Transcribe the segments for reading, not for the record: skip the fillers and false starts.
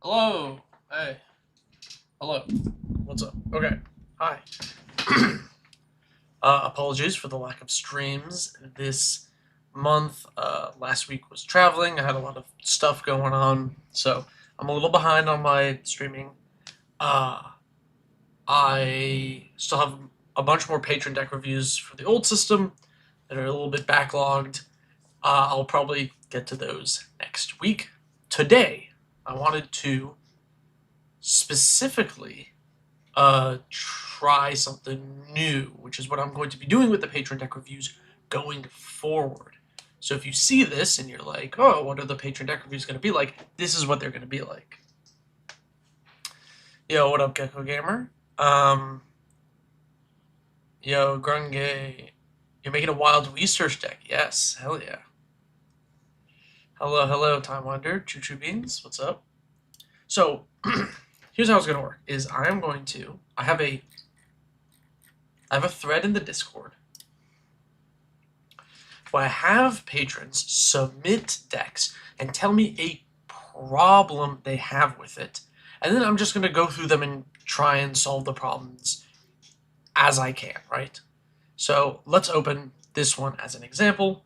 Hello. Hey. Hello. What's up? Okay. Hi. Apologies for the lack of streams this month. Last week was traveling. I had a lot of stuff going on, so I'm a little behind on my streaming. Uh, I still have a bunch more patron deck reviews for the old system that are a little bit backlogged. I'll probably get to those next week. Today, I wanted to specifically try something new, which is what I'm going to be doing with the patron deck reviews going forward. So if you see this and you're like, oh, what are the patron deck reviews going to be like? This is what they're going to be like. Yo, what up, Gecko Gamer? Yo, Grunge, you're making a wild research deck. Yes, hell yeah. Hello, Time Wonder, Choo Choo Beans, what's up? So, here's how it's going to work, is I have a thread in the Discord where I have patrons submit decks and tell me a problem they have with it, and then I'm just going to go through them and try and solve the problems as I can, right? So let's open this one as an example.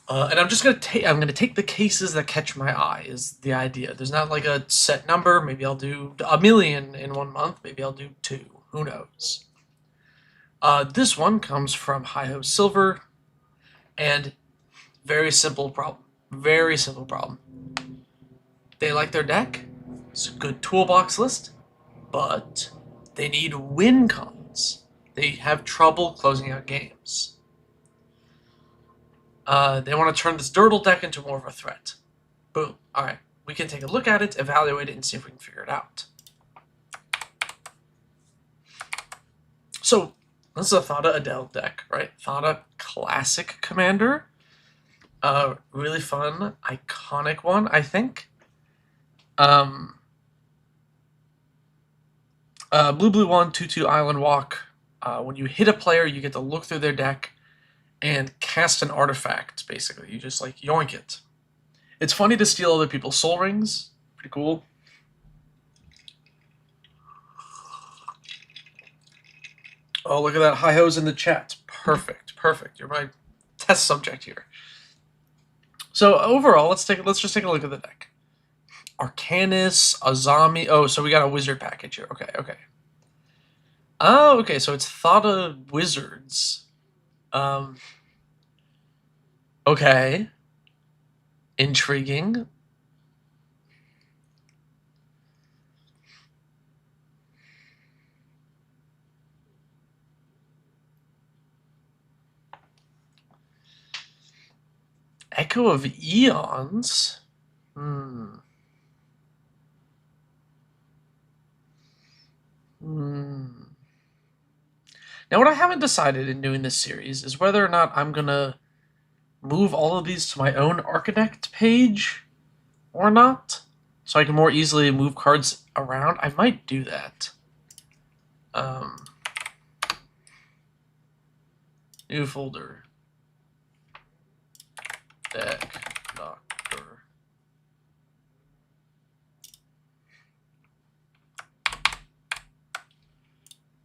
And I'm just gonna take the cases that catch my eye is the idea. There's not like a set number. Maybe I'll do a million in 1 month. Maybe I'll do 2. Who knows? This one comes from Hi-Ho Silver, and very simple problem. Very simple problem. They like their deck. It's a good toolbox list, but they need win cons. They have trouble closing out games. They want to turn this Dirtle deck into more of a threat. Boom. Alright. We can take a look at it, evaluate it, and see if we can figure it out. So, this is a Thada Adel deck, right? Thada Classic Commander. Really fun, iconic one, I think. Blue 1, 2/2 Island Walk. When you hit a player, you get to look through their deck and cast an artifact, basically. You just, like, yoink it. It's funny to steal other people's soul rings. Pretty cool. Oh, look at that. Hi-Ho's in the chat. Perfect, perfect. You're my test subject here. So, overall, let's just take a look at the deck. Arcanus, Azami. Oh, so we got a wizard package here. Okay. Oh, okay, so it's Thada Wizards. Okay. Intriguing. Echo of Eons? Now, what I haven't decided in doing this series is whether or not I'm going to move all of these to my own Architect page or not, so I can more easily move cards around. I might do that. New folder. Deck. Doctor.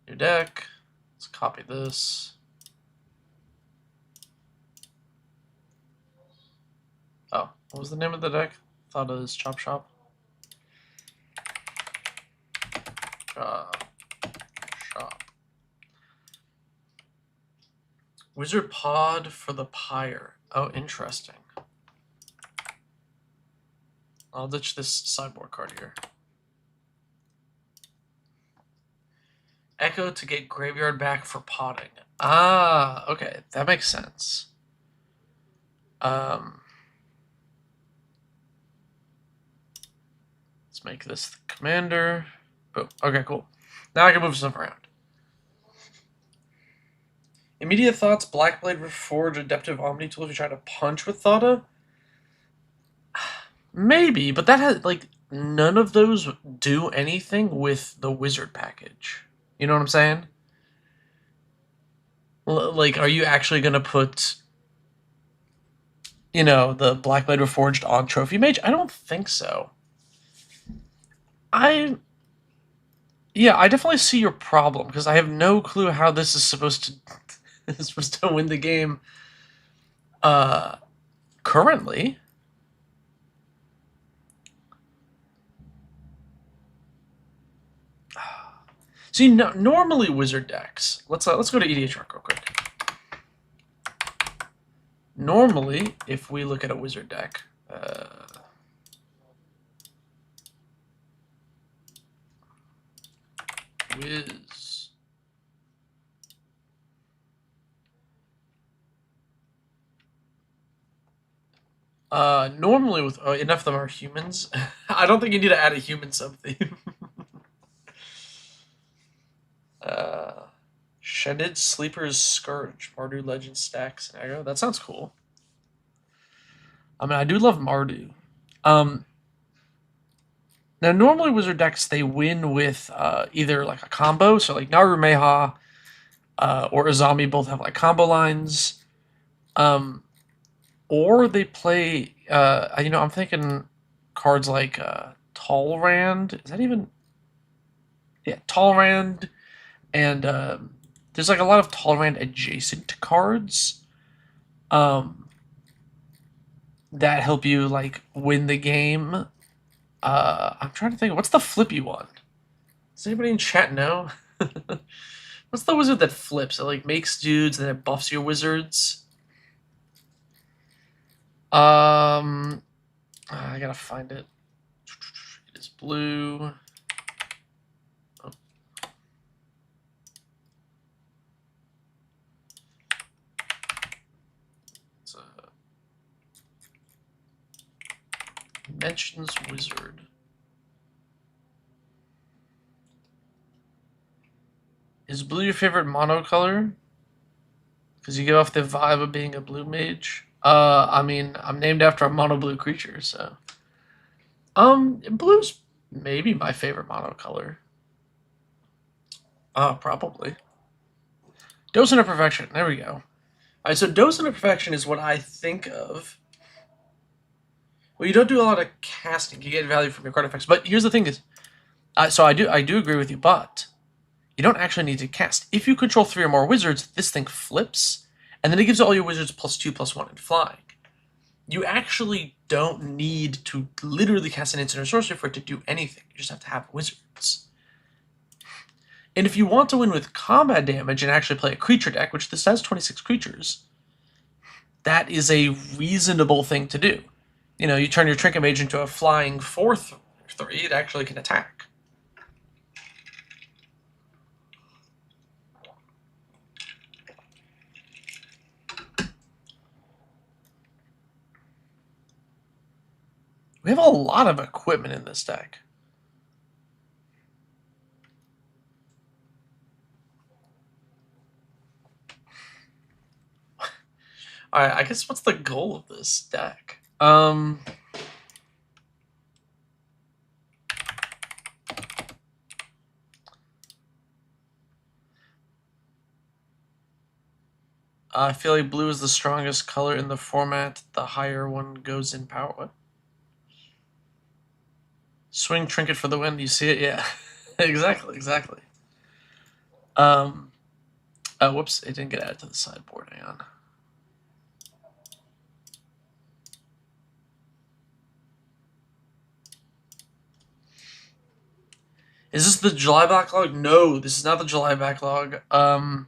New deck. Let's copy this. Oh, what was the name of the deck? Thought it was Chop Shop. Chop Shop. Wizard Pod for the Pyre. Oh, interesting. I'll ditch this sideboard card here. Echo to get graveyard back for potting. Ah, okay, that makes sense. Let's make this the commander. Boom. Okay, cool. Now I can move stuff around. Immediate thoughts, Blackblade Reforge, Adaptive Omni tool if you're trying to punch with Thada? Maybe, but that has, like, none of those do anything with the wizard package. You know what I'm saying? Like, are you actually going to put, you know, the Blackblade Reforged on Trophy Mage? I don't think so. I Yeah, I definitely see your problem because I have no clue how this is supposed to is supposed to win the game. Uh, Currently, see, no, normally wizard decks. Let's go to EDHREC real quick. Normally, if we look at a wizard deck, Wiz. Normally with enough of them are humans. I don't think you need to add a human sub theme. Shedded Sleeper's Scourge, Mardu Legend stacks and aggro. That sounds cool. I mean, I do love Mardu. Now, normally wizard decks they win with either like a combo, so like Naru Meha or Azami both have like combo lines, or they play. I'm thinking cards like Talrand. Is that even? Yeah, Talrand, and there's like a lot of Talrand adjacent cards that help you like win the game. I'm trying to think. What's the flippy one? Does anybody in chat know? What's the wizard that flips? It like makes dudes and then it buffs your wizards. I gotta find it. It is blue. Oh. It's a mentions wizard. Is blue your favorite mono color? Because you get off the vibe of being a blue mage. I mean, I'm named after a mono blue creature, so. Blue's maybe my favorite mono color. Probably. Docent of Perfection. There we go. Alright, so Docent of Perfection is what I think of. Well, you don't do a lot of casting. You get value from your card effects. But here's the thing is, so I do agree with you, but you don't actually need to cast. If you control 3 or more wizards, this thing flips, and then it gives all your wizards +2/+1 in flying. You actually don't need to literally cast an instant or sorcery for it to do anything. You just have to have wizards. And if you want to win with combat damage and actually play a creature deck, which this has 26 creatures, that is a reasonable thing to do. You know, you turn your Trinket Mage into a flying 4/3, it actually can attack. We have a lot of equipment in this deck. Alright, I guess what's the goal of this deck? I feel like blue is the strongest color in the format. The higher one goes in power. What? Swing Trinket for the win. You see it? Yeah. exactly. Whoops. It didn't get added to the sideboard. Hang on. Is this the July backlog? No, this is not the July backlog. What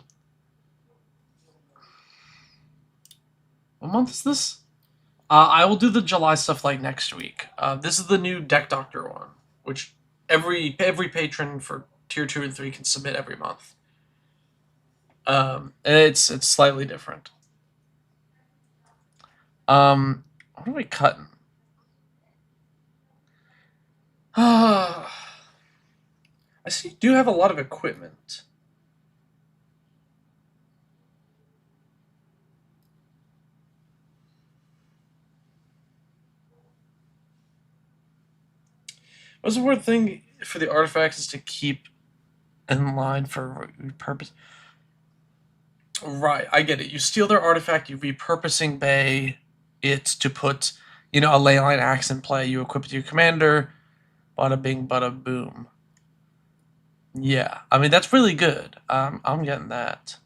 month is this? I will do the July stuff like next week. This is the new Deck Doctor one, which every patron for tier 2 and 3 can submit every month. It's slightly different. What are we cutting? I see you do have a lot of equipment. Most important thing for the artifacts is to keep in line for repurpose. Right, I get it. You steal their artifact, you repurposing bay it to put, a leyline axe in play. You equip it to your commander. Bada bing, bada boom. Yeah, I mean that's really good. I'm getting that.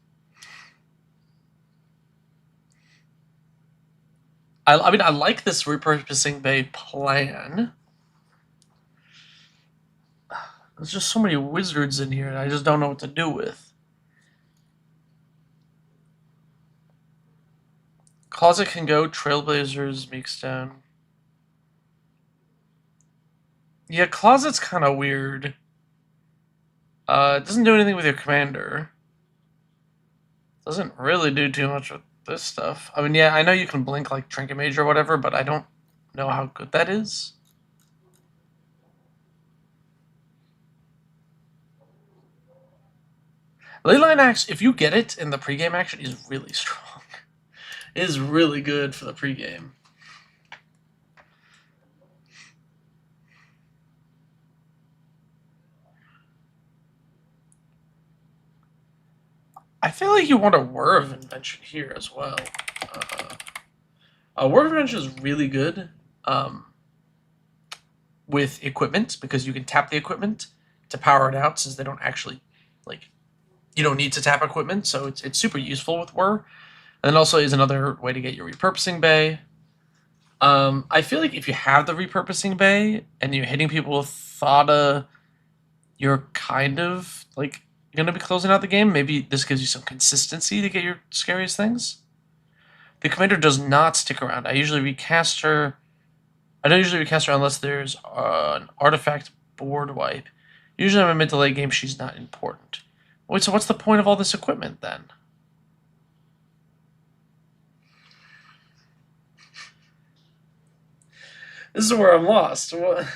I mean I like this repurposing bay plan. There's just so many wizards in here, and I just don't know what to do with. Closet can go. Trailblazers, Meekstone. Yeah, Closet's kind of weird. It doesn't do anything with your commander. Doesn't really do too much with this stuff. I mean, yeah, I know you can blink like Trinket Mage or whatever, but I don't know how good that is. Leyline Axe, if you get it in the pregame action, is really strong. It is really good for the pregame. I feel like you want a Whir of Invention here as well. A Whir of Invention is really good with equipment because you can tap the equipment to power it out since they don't actually, like, you don't need to tap equipment, so it's super useful with Whir. And then also is another way to get your repurposing bay. I feel like if you have the repurposing bay and you're hitting people with Thada, you're kind of like gonna be closing out the game. Maybe this gives you some consistency to get your scariest things. The commander does not stick around. I usually recast her. I don't usually recast her unless there's an artifact board wipe. Usually in my mid to late game, she's not important. Wait, so what's the point of all this equipment then? This is where I'm lost. Why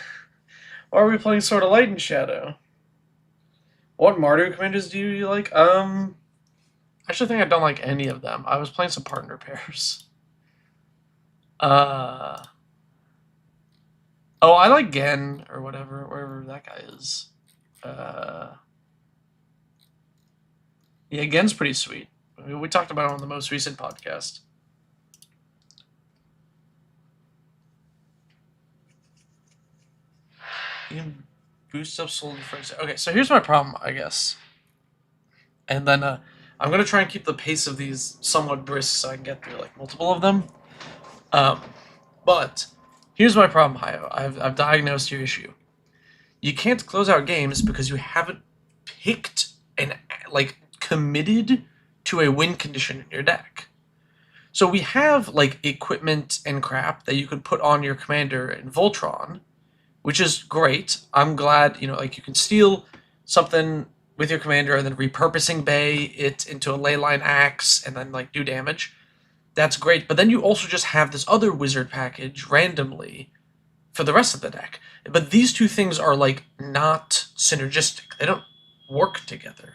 are we playing Sword of Light and Shadow? What Mardu commanders do you like? I actually think I don't like any of them. I was playing some partner pairs. Oh, I like Gen or whatever, wherever that guy is. Yeah, Gen's pretty sweet. I mean, we talked about it on the most recent podcast. You can boost up soul difference. Okay, so here's my problem, I guess. And then I'm gonna try and keep the pace of these somewhat brisk so I can get through like multiple of them. But here's my problem, Hayo. I've diagnosed your issue. You can't close out games because you haven't picked and like committed to a win condition in your deck. So we have like equipment and crap that you can put on your commander in Voltron, which is great. I'm glad, like you can steal something with your commander and then repurposing bay it into a leyline axe and then like do damage. That's great. But then you also just have this other wizard package randomly for the rest of the deck. But these two things are like not synergistic. They don't work together.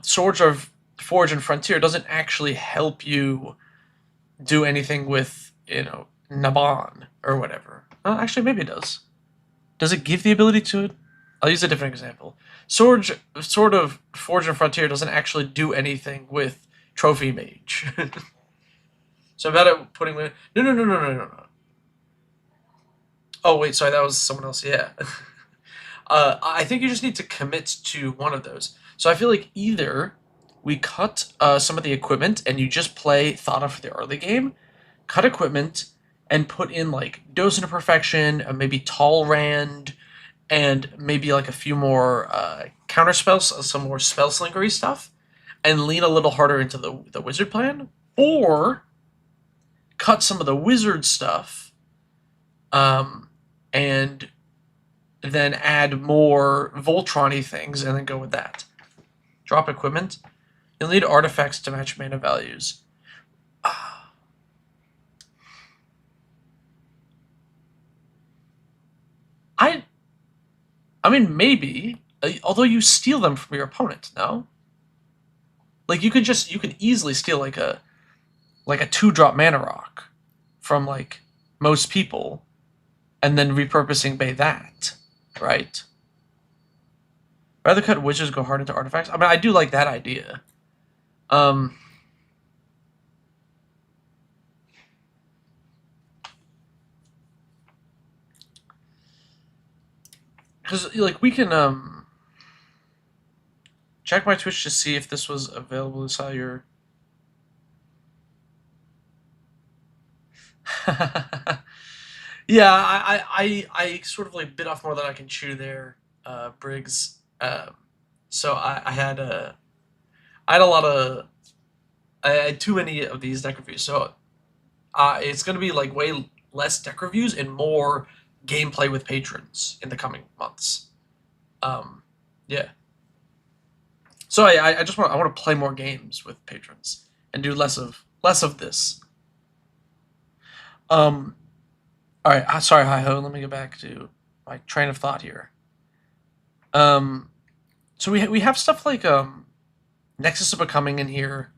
Swords of Forge and Frontier doesn't actually help you do anything with, Naban or whatever. Well, actually, maybe it does. Does it give the ability to it? I'll use a different example. Sword of Forge and Frontier doesn't actually do anything with Trophy Mage. So I'm bad at putting... No. Oh, wait, sorry, that was someone else, yeah. I think you just need to commit to one of those. So I feel like either we cut some of the equipment and you just play Thada for the early game, cut equipment, and put in like Dose into Perfection, maybe Tall Rand, and maybe like a few more counter spells, some more spell slingery stuff, and lean a little harder into the wizard plan, or cut some of the wizard stuff, and then add more Voltron-y things, and then go with that. Drop equipment. You'll need artifacts to match mana values. I mean, maybe. Although you steal them from your opponent, no? Like you could easily steal like a 2-drop mana rock from like most people, and then repurposing bay that, right? Rather cut wizards, go hard into artifacts. I mean, I do like that idea. because like we can check my Twitch to see if this was available to sell your. Yeah, I sort of like bit off more than I can chew there, Briggs. So I had a lot of I had too many of these deck reviews. So it's gonna be like way less deck reviews and more gameplay with patrons in the coming months. Yeah. So I just want to play more games with patrons and do less of this. Um, all right. Sorry, hi ho. Let me get back to my train of thought here. Um, so we have stuff like Nexus of Becoming in here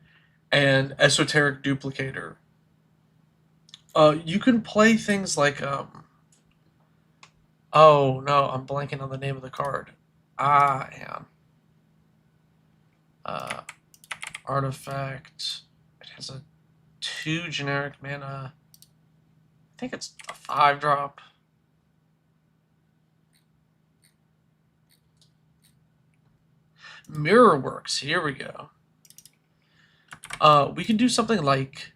and Esoteric Duplicator. You can play things like oh no, I'm blanking on the name of the card. I am. Uh, Artifact. It has a 2 generic mana. I think it's a 5-drop. Mirrorworks. Here we go. We can do something like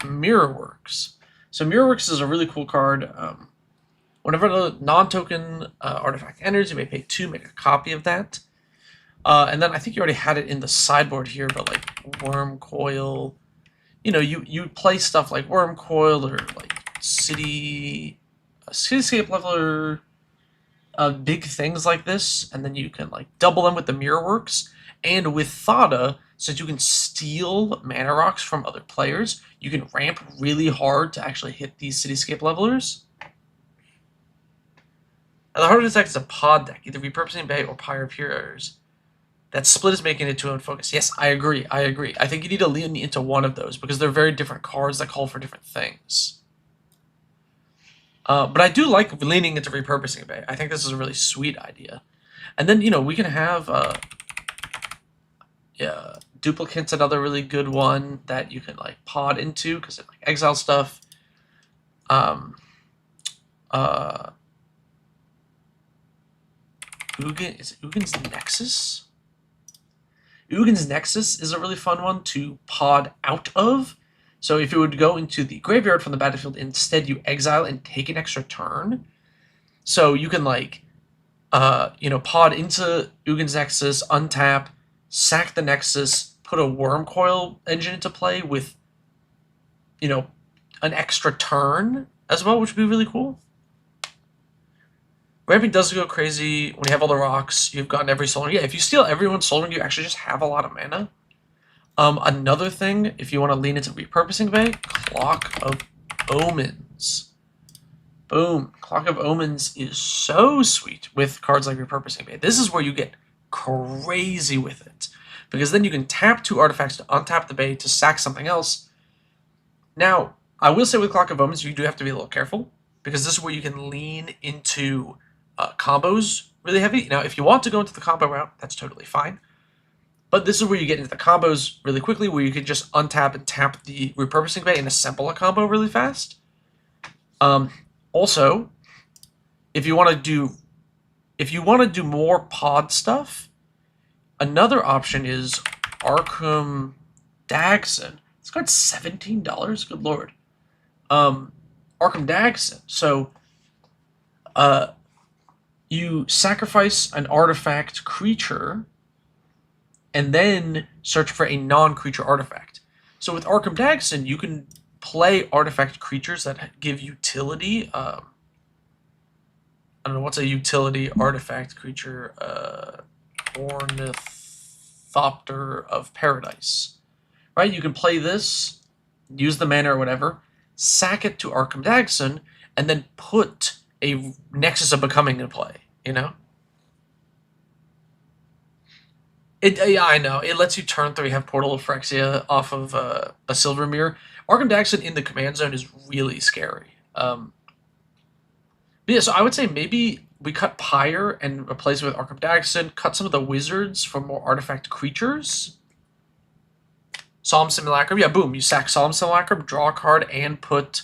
Mirrorworks. So Mirrorworks is a really cool card. Whenever the non-token artifact enters, you may pay 2, make a copy of that. And then I think you already had it in the sideboard here, but like Worm Coil. You know, you play stuff like Worm Coil or like Cityscape Leveler, big things like this, and then you can like double them with the Mirrorworks. And with Thada, since you can steal mana rocks from other players, you can ramp really hard to actually hit these Cityscape Levelers. And the Heart of Attack is a pod deck, either Repurposing Bay or Pyre of Heroes. That split is making it too unfocused. Yes, I agree. I think you need to lean into one of those because they're very different cards that call for different things. But I do like leaning into Repurposing Bay. I think this is a really sweet idea. And then, you know, we can have Duplicate's another really good one that you can like pod into because it like exile stuff. Is it Ugin's Nexus? Ugin's Nexus is a really fun one to pod out of. So if you would go into the graveyard from the battlefield, instead you exile and take an extra turn. So you can like, pod into Ugin's Nexus, untap, sack the Nexus, put a Worm Coil engine into play with, an extra turn as well, which would be really cool. Ramping does go crazy when you have all the rocks. You've gotten every soul ring. Yeah, if you steal everyone's soul ring, you actually just have a lot of mana. Another thing, if you want to lean into Repurposing Bay, Clock of Omens. Boom. Clock of Omens is so sweet with cards like Repurposing Bay. This is where you get crazy with it. Because then you can tap 2 artifacts to untap the bay to sack something else. Now, I will say with Clock of Omens, you do have to be a little careful. Because this is where you can lean into combos really heavy. Now, if you want to go into the combo route, that's totally fine. But this is where you get into the combos really quickly, where you can just untap and tap the Repurposing Bay and assemble a combo really fast. Also, if you want to do more pod stuff, another option is Arkham Dagson. It's got $17. Good lord. Arkham Dagson. So, you sacrifice an artifact creature and then search for a non-creature artifact. So with Arkham Dagson, you can play artifact creatures that give utility. I don't know, what's a utility artifact creature? Ornithopter of Paradise. Right? You can play this, use the mana or whatever, sack it to Arkham Dagson, and then put a Nexus of Becoming in play, Yeah, I know. It lets you turn 3, have Portal of Phyrexia off of a Silver Mirror. Arkham Dagson in the command zone is really scary. But yeah, so I would say maybe we cut Pyre and replace it with Arkham Dagson, cut some of the wizards for more artifact creatures. Solemn Simulacrum, yeah, boom, you sack Solemn Simulacrum, draw a card, and put,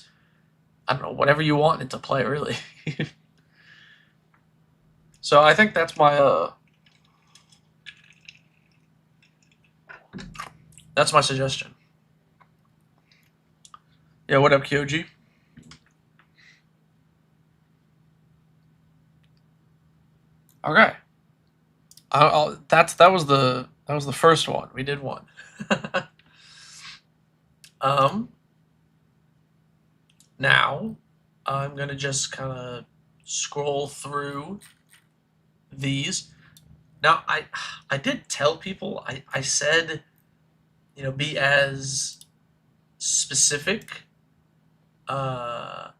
I don't know, whatever you want into play, really. So I think that's my suggestion. Yeah, what up, Kyoji? Okay. That was the first one. We did one. Now I'm gonna just kind of scroll through these. Now I did tell people I said, be as specific as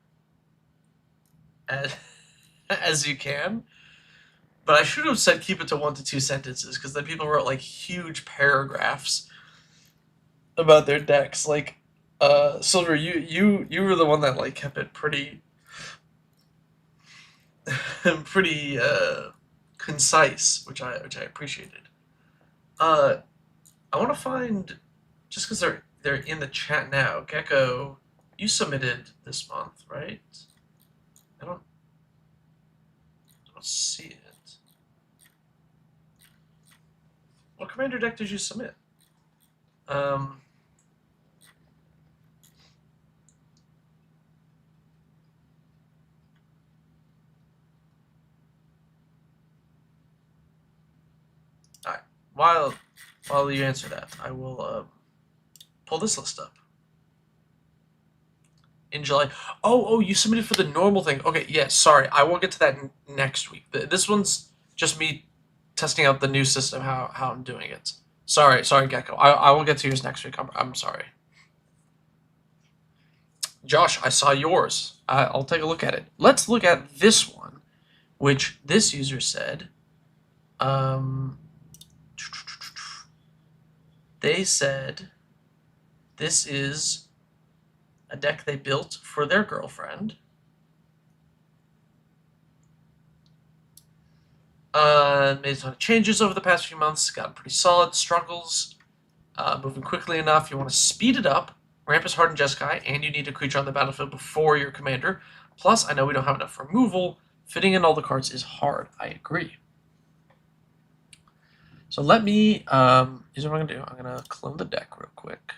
as you can. But I should have said keep it to 1 to 2 sentences, because then people wrote like huge paragraphs about their decks. Like, Silver, you were the one that like kept it pretty pretty concise, which I appreciated. I want to find, just because they're in the chat now. Gecko, you submitted this month, right? I don't see it. What commander deck did you submit? Alright. While you answer that, I will pull this list up. In July. Oh, you submitted for the normal thing. Okay, yeah, sorry. I will get to that next week. This one's just me testing out the new system, how I'm doing it. Sorry, Gecko. I will get to yours next week. I'm sorry. Josh, I saw yours. I'll take a look at it. Let's look at this one, which this user said. They said this is a deck they built for their girlfriend. Made a ton of changes over the past few months. Got pretty solid. Struggles moving quickly enough. You want to speed it up. Ramp is hard in Jeskai, and you need a creature on the battlefield before your commander. Plus, I know we don't have enough removal. Fitting in all the cards is hard. I agree. So let me, here's what I'm going to do. I'm going to clone the deck real quick.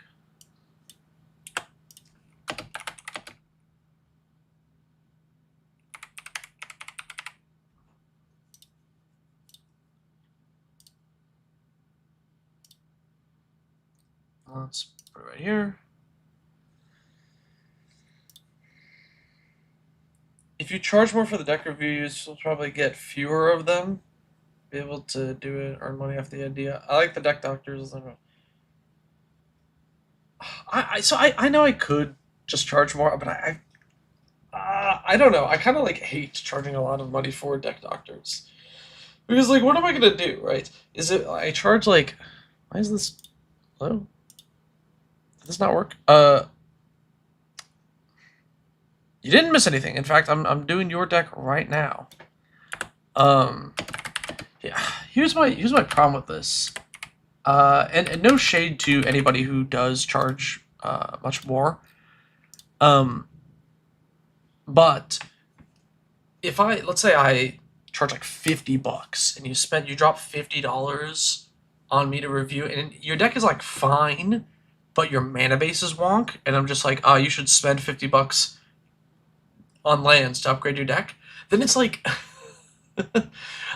Let's put it right here. If you charge more for the deck reviews, you'll probably get fewer of them. Be able to do it, earn money off the idea. I like the deck doctors. I know I could just charge more, but I don't know. I kind of like hate charging a lot of money for deck doctors, because like, what am I gonna do, right? Is it I charge like, why is this? Hello? Did this not work? You didn't miss anything. In fact, I'm doing your deck right now. Yeah. Here's my problem with this. And no shade to anybody who does charge much more. But if let's say I charge like $50 and you drop $50 on me to review, and your deck is like fine, but your mana base is wonk, and I'm just like, you should spend $50 on lands to upgrade your deck, then it's like,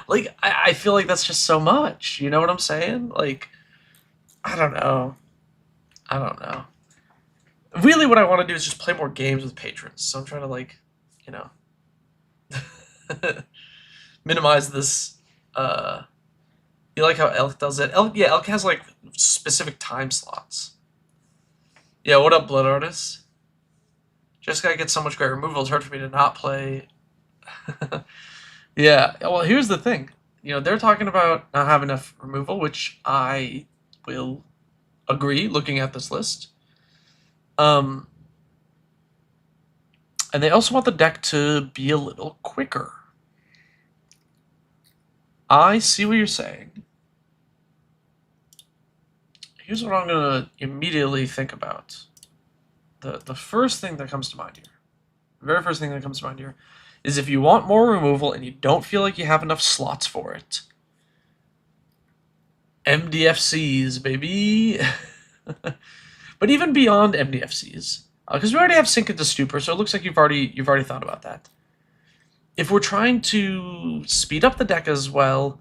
like, I feel like that's just so much. You know what I'm saying? Like, I don't know. Really, what I want to do is just play more games with patrons. So I'm trying to, like, minimize this. You like how Elk does it? Elk has, like, specific time slots. Yeah, what up, Blood Artist? Just gotta get so much great removal. It's hard for me to not play. Yeah, well, here's the thing. They're talking about not having enough removal, which I will agree looking at this list. And they also want the deck to be a little quicker. I see what you're saying. Here's what I'm going to immediately think about. The first thing that comes to mind here, the very first thing that comes to mind here, is if you want more removal and you don't feel like you have enough slots for it. MDFCs, baby. But even beyond MDFCs, because we already have Sink into Stupor, so it looks like you've already thought about that. If we're trying to speed up the deck as well,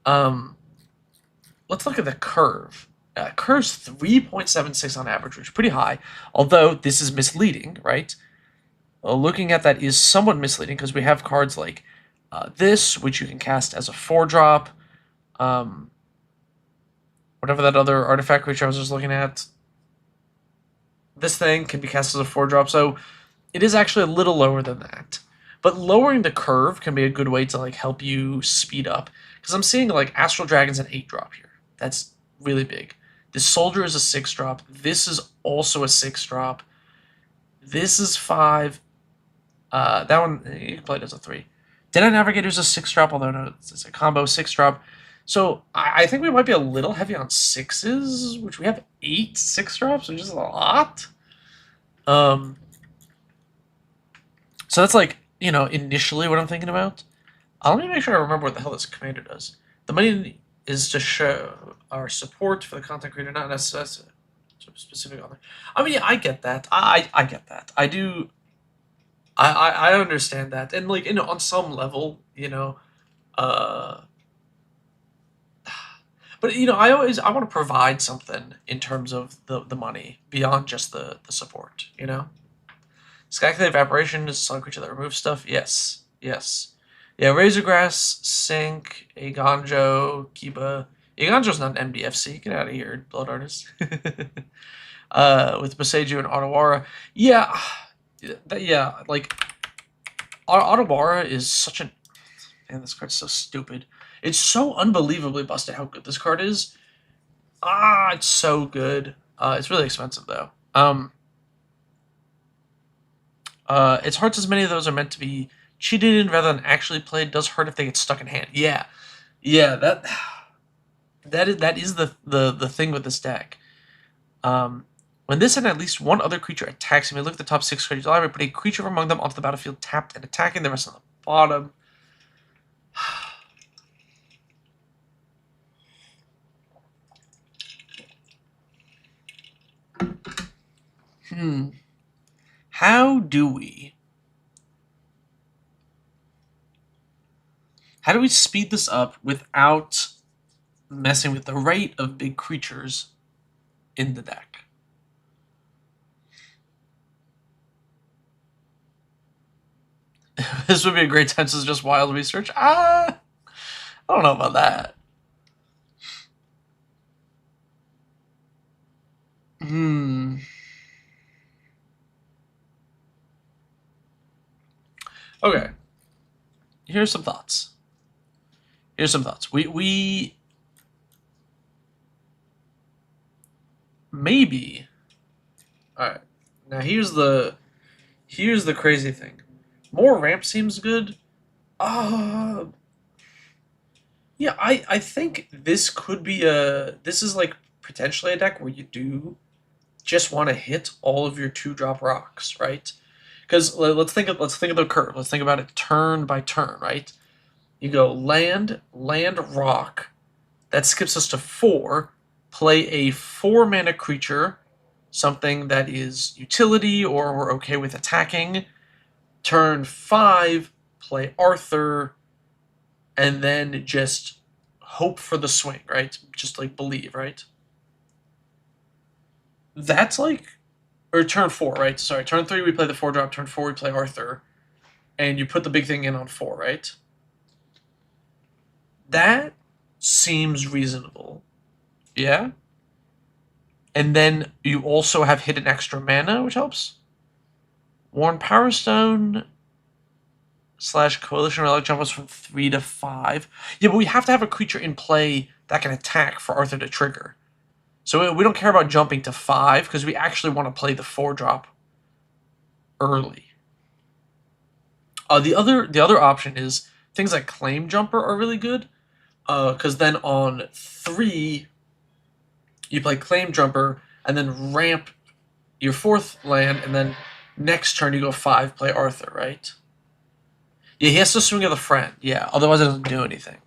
let's look at the curve. Curve's 3.76 on average, which is pretty high, although this is misleading, right? Looking at that is somewhat misleading because we have cards like this, which you can cast as a 4-drop. Whatever that other artifact creature I was just looking at. This thing can be cast as a 4-drop, so it is actually a little lower than that. But lowering the curve can be a good way to like help you speed up. Because I'm seeing like Astral Dragon's an 8-drop here. That's really big. This Soldier is a 6-drop. This is also a 6-drop. This is 5. That one, you can play it as a 3. Dead-Eye Navigator's a 6-drop, although no, it's a combo 6-drop. So I think we might be a little heavy on 6s, which we have 8 6-drops, which is a lot. So that's like, you know, initially what I'm thinking about. Let me make sure I remember what the hell this commander does. The money is to show our support for the content creator, not necessarily specific on there. I mean, yeah, I get that. I get that. I do. I understand that, and like, you know, on some level, you know, but you know, I want to provide something in terms of the money beyond just the support. You know, Skyclave Evaporation is a solid creature that removes stuff. Yes, yes, yeah. Razorgrass, Sink, Agonjo, Kiba. Agonjo's not an MDFC. Get out of here, Blood Artist. With Boseiju and Otawara. Yeah, yeah, like Otawara is such an... Man, this card's so stupid. It's so unbelievably busted how good this card is. It's so good. It's really expensive though. It's hard as many of those are meant to be cheated in rather than actually played. Does hurt if they get stuck in hand. Yeah, yeah. That is the thing with this deck. When this and at least one other creature attacks, you may look at the top 6 cards of the library, put a creature among them onto the battlefield tapped and attacking, the rest on the bottom. How do we speed this up without messing with the rate of big creatures in the deck? This would be a great time to just wild research. I don't know about that. Okay. Here's some thoughts. We maybe. All right. Now here's the crazy thing. More ramp seems good. Yeah, I think this could be this is like potentially a deck where you do just want to hit all of your 2-drop rocks, right? Because let's think of the curve. Let's think about it turn by turn, right? You go land, rock. That skips us to 4. Play a 4-mana creature, something that is utility or we're okay with attacking. Turn 5, play Arthur, and then just hope for the swing, right? Just like believe, right? That's like, or turn 4, right? Sorry, turn 3 we play the 4-drop, turn 4 we play Arthur, and you put the big thing in on 4, right? That seems reasonable. Yeah? And then you also have hidden extra mana, which helps. Worn Power Stone / Coalition Relic jump us from 3 to 5. Yeah, but we have to have a creature in play that can attack for Arthur to trigger. So we don't care about jumping to 5 because we actually want to play the 4-drop early. The other option is things like Claim Jumper are really good because then on 3 you play Claim Jumper and then ramp your 4th land, and then next turn you go 5, play Arthur, right? Yeah, he has to swing at the friend. Yeah, otherwise it doesn't do anything.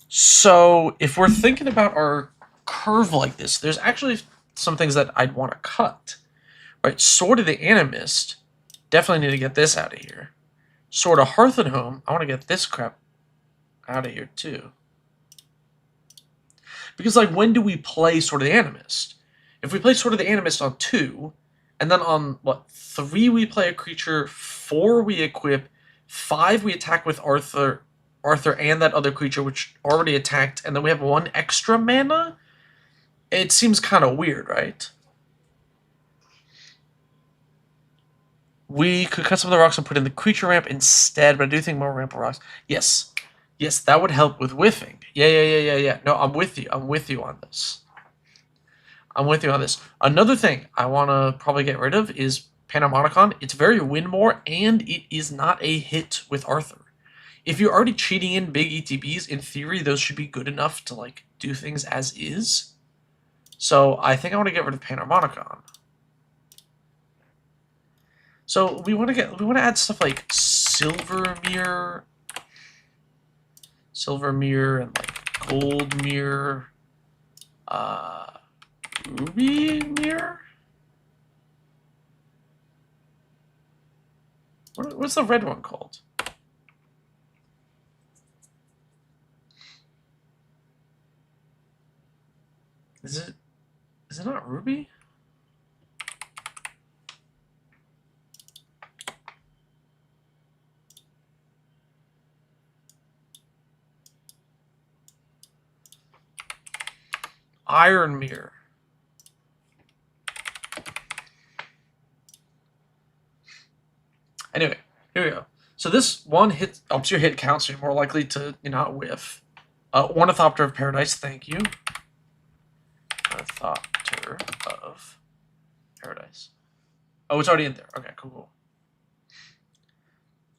So if we're thinking about our curve like this, there's actually some things that I'd want to cut. Right, Sword of the Animist, definitely need to get this out of here. Sword of Hearth and Home, I want to get this crap out of here too. Because, like, when do we play Sword of the Animist? If we play Sword of the Animist on 2, and then on, 3 we play a creature, 4 we equip, 5 we attack with Arthur and that other creature which already attacked, and then we have 1 extra mana? It seems kind of weird, right? We could cut some of the rocks and put in the creature ramp instead, but I do think more ramp rocks. Yes. Yes, that would help with whiffing. Yeah. No, I'm with you. I'm with you on this. Another thing I want to probably get rid of is Panharmonicon. It's very win more, and it is not a hit with Arthur. If you're already cheating in big ETBs, in theory, those should be good enough to, like, do things as is. So I think I want to get rid of Panharmonicon. So we want to add stuff like Silver Mirror, and like Gold Mirror, Ruby Mirror. What's the red one called? Is it not Ruby? Iron Mirror. Anyway, here we go. So this one hit ups your hit count, so you're more likely to not whiff. Ornithopter of Paradise, thank you. Ornithopter of Paradise. Oh, it's already in there. Okay, cool.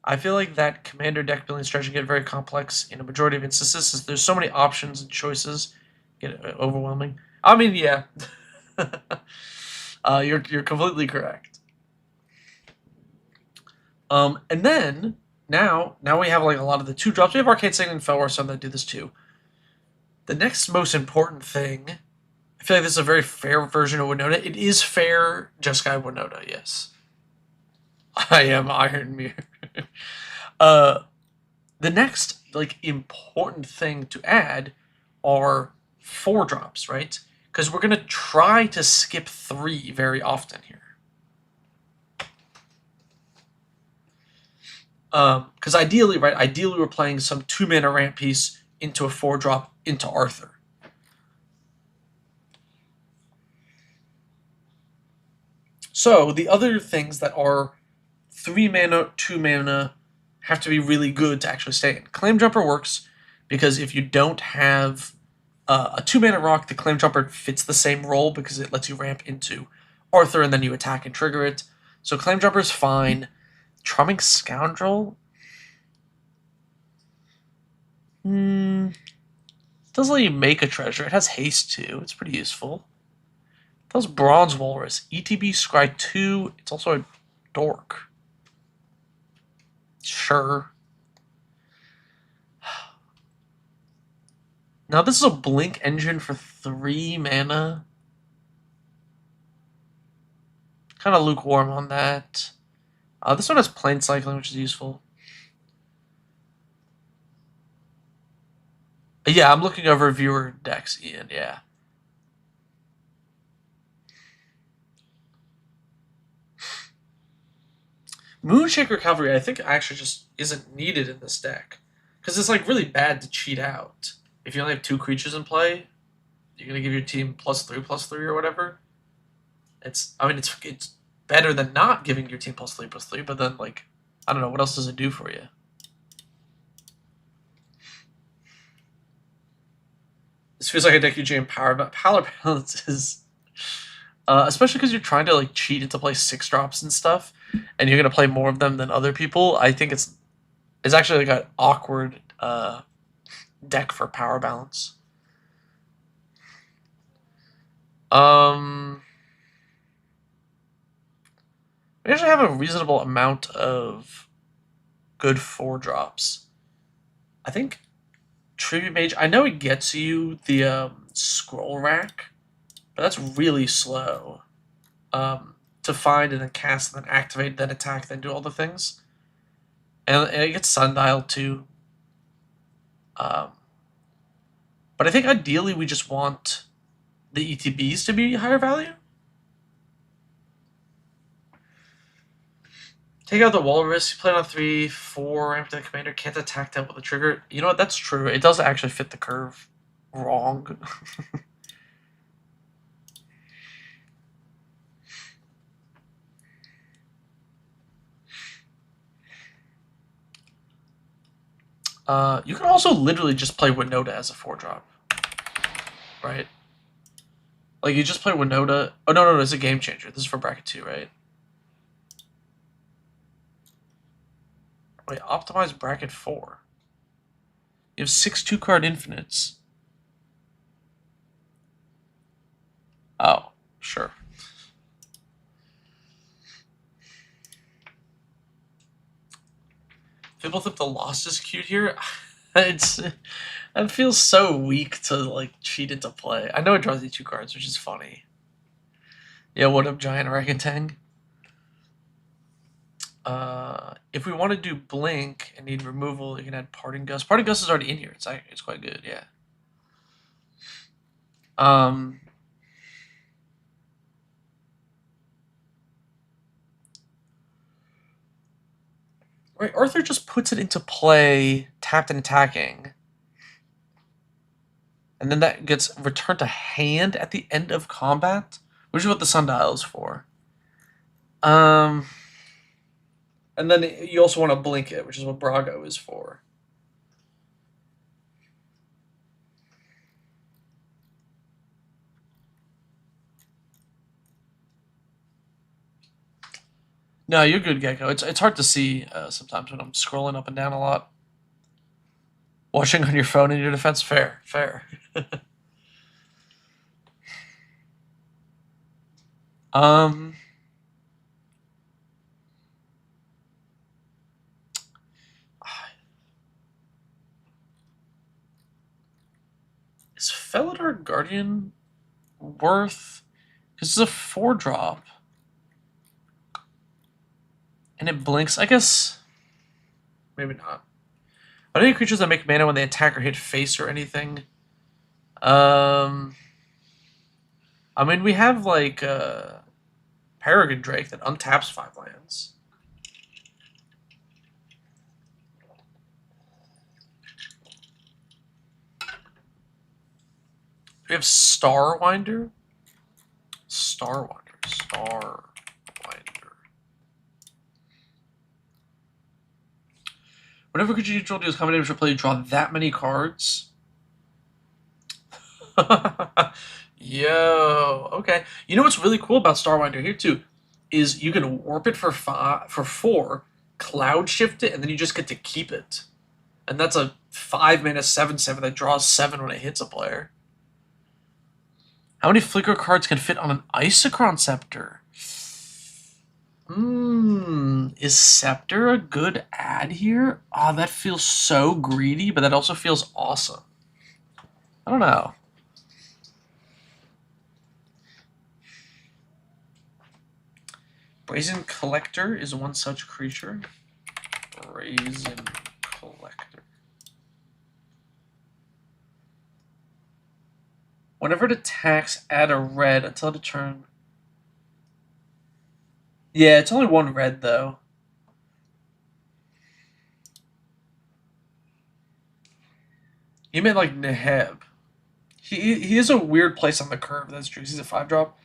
I feel like that commander deck building strategy get very complex in a majority of instances, since there's so many options and choices, get overwhelming. I mean, yeah, you're completely correct. And then now we have like a lot of the 2-drops. We have Arcade Signet and Felwar Sun that do this too. The next most important thing, I feel like this is a very fair version of Winota. It is fair, Jeskai Winota, yes. I am Iron Mirror. The next like important thing to add are 4-drops, right? Because we're gonna try to skip 3 very often here. Because ideally, right? Ideally, we're playing some 2-mana ramp piece into a 4-drop into Arthur. So the other things that are 3 mana, 2 mana have to be really good to actually stay in. Claim Jumper works because if you don't have a 2-mana rock, the Claim Jumper fits the same role because it lets you ramp into Arthur and then you attack and trigger it. So Claim Jumper is fine. Charming Scoundrel? Doesn't let you make a treasure. It has haste too. It's pretty useful. That was Bronze Walrus. ETB Scry 2. It's also a dork. Sure. Now this is a Blink engine for 3 mana. Kind of lukewarm on that. This one has Plane Cycling, which is useful. Yeah, I'm looking over viewer decks, Ian, yeah. Moonshaker Cavalry, I think, actually just isn't needed in this deck. Because it's, like, really bad to cheat out. If you only have 2 creatures in play, you're going to give your team +3/+3 or whatever. It's better than not giving your team +3/+3, but then, like, I don't know, what else does it do for you? This feels like a deck you jam Power Balance is... especially because you're trying to, like, cheat into play 6-drops and stuff, and you're going to play more of them than other people. I think it's actually, like, an awkward deck for Power Balance. We actually have a reasonable amount of good 4-drops. I think Tribute Mage, I know it gets you the scroll rack, but that's really slow to find and then cast and then activate, then attack, then do all the things. And it gets Sundial too. But I think ideally we just want the ETBs to be higher value. Take out the walrus, you play it on 3, 4, after the commander can't attack that with a trigger. You know what, that's true. It does actually fit the curve wrong. You can also literally just play Winota as a 4-drop. Right? Like, you just play Winota. Oh, no, it's a game changer. This is for bracket 2, right? Wait, optimize bracket 4. You have 6 2-card infinites. Oh, sure. People think the Lost is cute here. It feels so weak to like cheat into play. I know it draws you 2 cards, which is funny. Yeah, what up, Giant Orangutan? If we want to do Blink and need removal, you can add Parting Gust. Parting Gust is already in here. It's quite good, yeah. Right, Arthur just puts it into play, tapped and attacking. And then that gets returned to hand at the end of combat, which is what the Sundial is for. And then you also want to blink it, which is what Brago is for. No, you're good, Gecko. It's hard to see sometimes when I'm scrolling up and down a lot. Watching on your phone in your defense, fair. Is Felidar Guardian worth? Because it's a 4-drop. And it blinks. I guess maybe not. Are there any creatures that make mana when they attack or hit face or anything? I mean, we have like Paragon Drake that untaps 5 lands. We have Starwinder. Whenever creature you control deals combat damage or play, you draw that many cards. Yo, okay. You know what's really cool about Starwinder here too is you can warp it for 4, cloud shift it, and then you just get to keep it. And that's a 5-mana 7/7 that draws 7 when it hits a player. How many flicker cards can fit on an Isochron Scepter? Is Scepter a good ad here? Oh, that feels so greedy, but that also feels awesome. I don't know. Brazen Collector is one such creature. Brazen Collector. Whenever it attacks, add a red until the turn. Yeah, it's only 1 red, though. You meant like Neheb. He is a weird place on the curve, that's true. He's a 5-drop.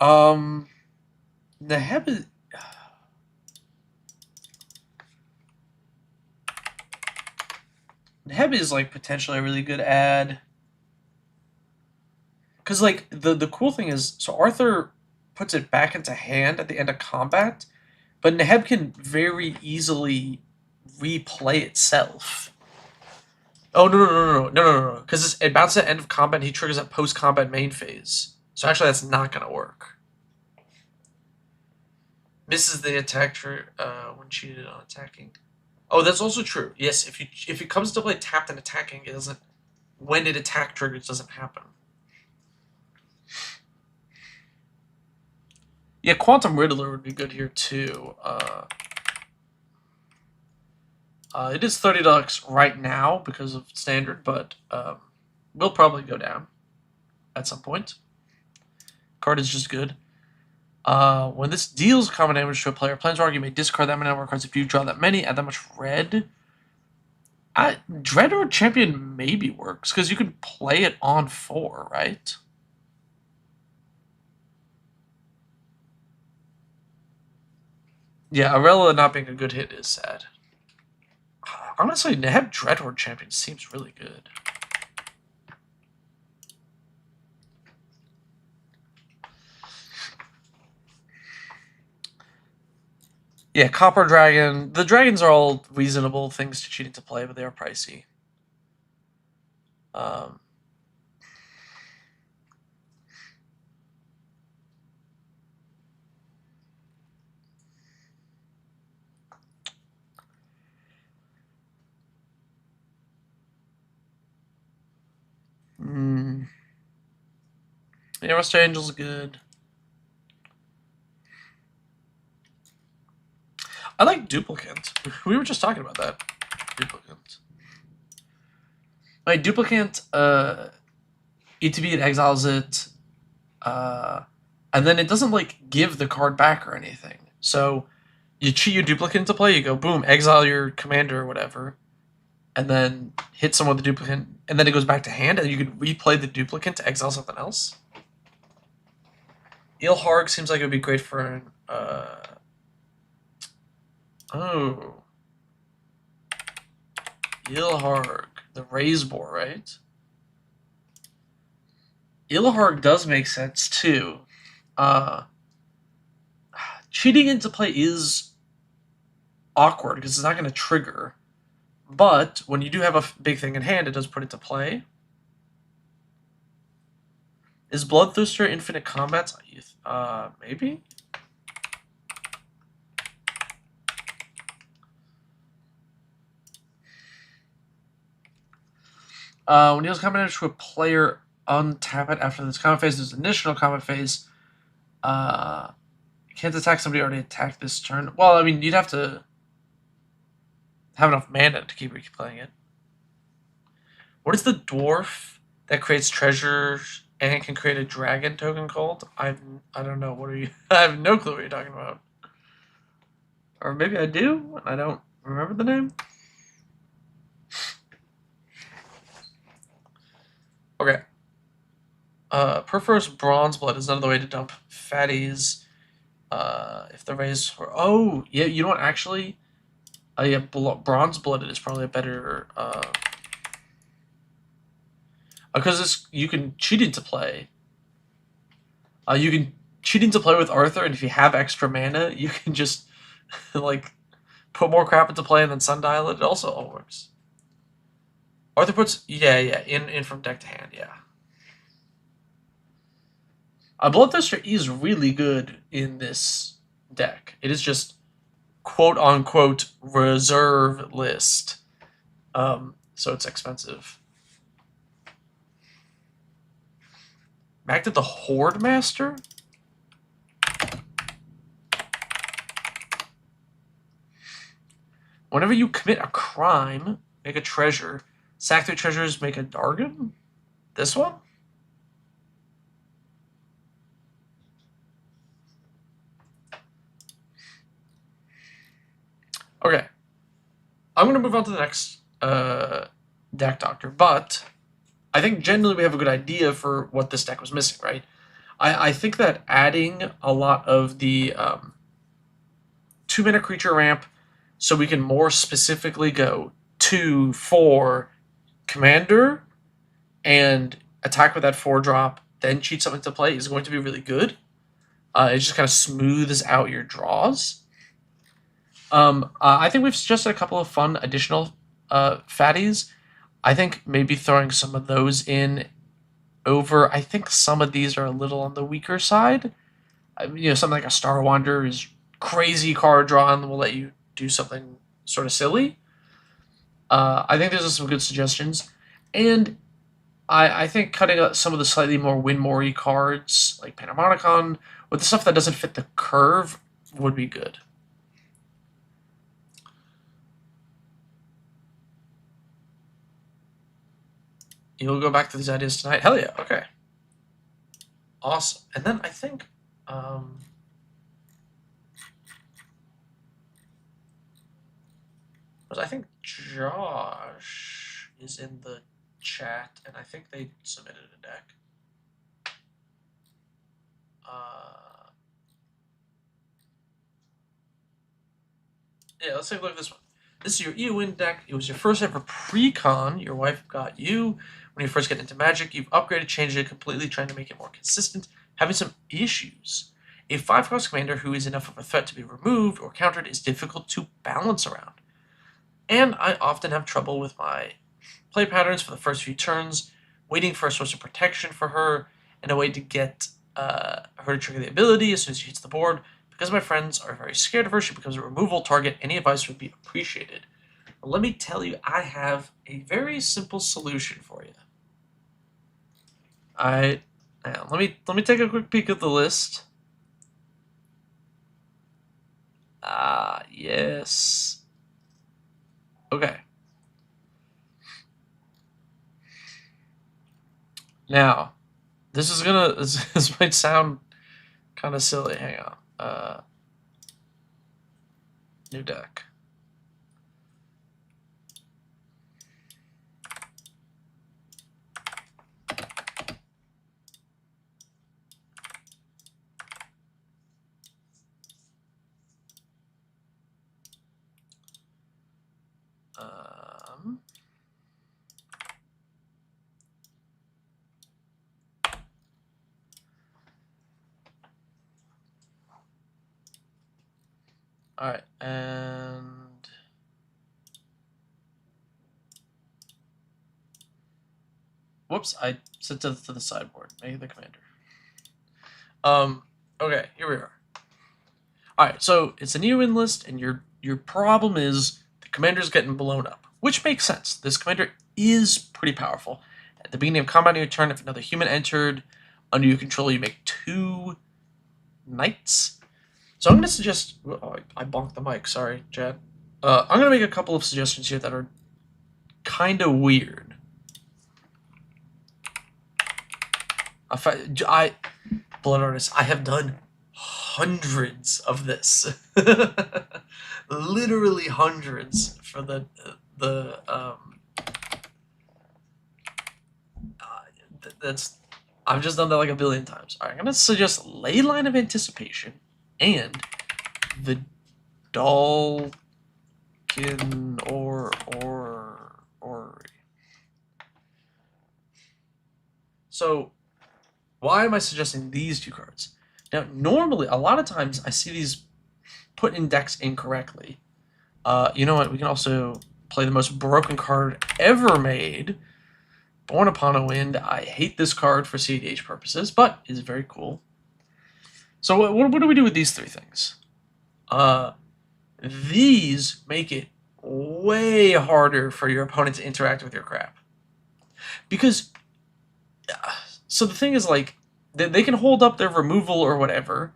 Neheb is... Neheb is like potentially a really good ad. Because like the cool thing is, so Arthur puts it back into hand at the end of combat, but Neheb can very easily replay itself. Oh, no. Because it bounces at end of combat and he triggers at post-combat main phase. So actually that's not going to work. Misses the attack when cheated on attacking. Oh, that's also true. Yes, if it comes to play tapped and attacking, it doesn't. When it attack triggers, doesn't happen. Yeah, Quantum Riddler would be good here too. It is $30 right now because of standard, but will probably go down at some point. Card is just good. When this deals common damage to a player, Planeswalker, you may discard that many number of cards. If you draw that many, add that much red. Dread or Champion maybe works, because you can play it on 4, right? Yeah, Arella not being a good hit is sad. Honestly, to have Dreadhorde Champion seems really good. Yeah, Copper Dragon. The dragons are all reasonable things to cheat into play, but they are pricey. Yeah, Rust Angel's good. I like Duplicant. We were just talking about that. Duplicant. Like, Duplicant, ETB, it exiles it, and then it doesn't, like, give the card back or anything. So, you cheat your Duplicant into play, you go, boom, exile your commander or whatever, and then hit someone with the Duplicant, and then it goes back to hand, and you can replay the Duplicant to exile something else. Ilharg seems like it would be great for an, oh. Ilharg, the Raise Boar, right? Ilharg does make sense too. Cheating into play is awkward because it's not going to trigger. But when you do have a big thing in hand, it does put it to play. Is Bloodthirster Infinite Combat? Maybe? When deals combat damage to a player, untap it after this combat phase. There's an additional combat phase. You can't attack somebody already attacked this turn. Well, I mean, you'd have to have enough mana to keep replaying it. What is the dwarf that creates treasures and can create a dragon token called? I don't know. What are you? I have no clue what you're talking about. Or maybe I do. I don't remember the name. Okay. Perforce Bronze Blood is another way to dump fatties. If the raise for yeah, you know what? Actually, yeah, Bronze Blooded is probably a better. Because you can cheat into play. You can cheat into play with Arthur, and if you have extra mana, you can just like put more crap into play and then sundial it. It also all works. Arthur puts in from deck to hand, yeah. Bloodthirster is really good in this deck. It is just quote unquote reserve list. So it's expensive. Back to the Horde Master? Whenever you commit a crime, make a treasure. Sack 3 treasures, make a Dargon? This one? Okay. I'm going to move on to the next deck doctor, but I think generally we have a good idea for what this deck was missing, right? I think that adding a lot of the 2-mana creature ramp so we can more specifically go 2, 4 commander and attack with that 4-drop, then cheat something to play is going to be really good. It just kind of smooths out your draws. I think we've suggested a couple of fun additional fatties. I think maybe throwing some of those in over. I think some of these are a little on the weaker side. Something like a Star Wanderer is crazy card draw and will let you do something sort of silly. I think those are some good suggestions. And I think cutting out some of the slightly more win-more-y cards, like Panharmonicon, with the stuff that doesn't fit the curve, would be good. You'll go back to these ideas tonight? Hell yeah, okay. Awesome. And then I think... I think Josh is in the chat, and I think they submitted a deck. Yeah, let's take a look at this one. This is your Eowyn deck. It was your first ever pre-con. Your wife got you when you first get into Magic. You've upgraded, changed it completely, trying to make it more consistent, having some issues. A 5-cost commander who is enough of a threat to be removed or countered is difficult to balance around. And I often have trouble with my play patterns for the first few turns, waiting for a source of protection for her, and a way to get her to trigger the ability as soon as she hits the board. Because my friends are very scared of her, she becomes a removal target. Any advice would be appreciated. But let me tell you, I have a very simple solution for you. Let me take a quick peek at the list. Yes. Okay. Now, this might sound kind of silly. Hang on. New deck. All right, and whoops, I set to the sideboard. Make the commander. Okay, here we are. All right, so it's an Eowyn list, and your problem is the commander's getting blown up, which makes sense. This commander is pretty powerful. At the beginning of combat on your turn, if another human entered under your control, you make 2 knights. So I'm going to suggest... Oh, I bonked the mic. Sorry, Chad. I'm going to make a couple of suggestions here that are kind of weird. Blood Artist, I have done hundreds of this. Literally hundreds for I've just done that like a billion times. All right, I'm going to suggest Leyline of Anticipation and the Dalkin or So why am I suggesting these 2 cards? Now, normally, a lot of times I see these put in decks incorrectly. You know what? We can also play the most broken card ever made, Born Upon a Wind. I hate this card for CDH purposes, but it's very cool. So what do we do with these 3 things? These make it way harder for your opponent to interact with your crap. Because, so the thing is, like, they can hold up their removal or whatever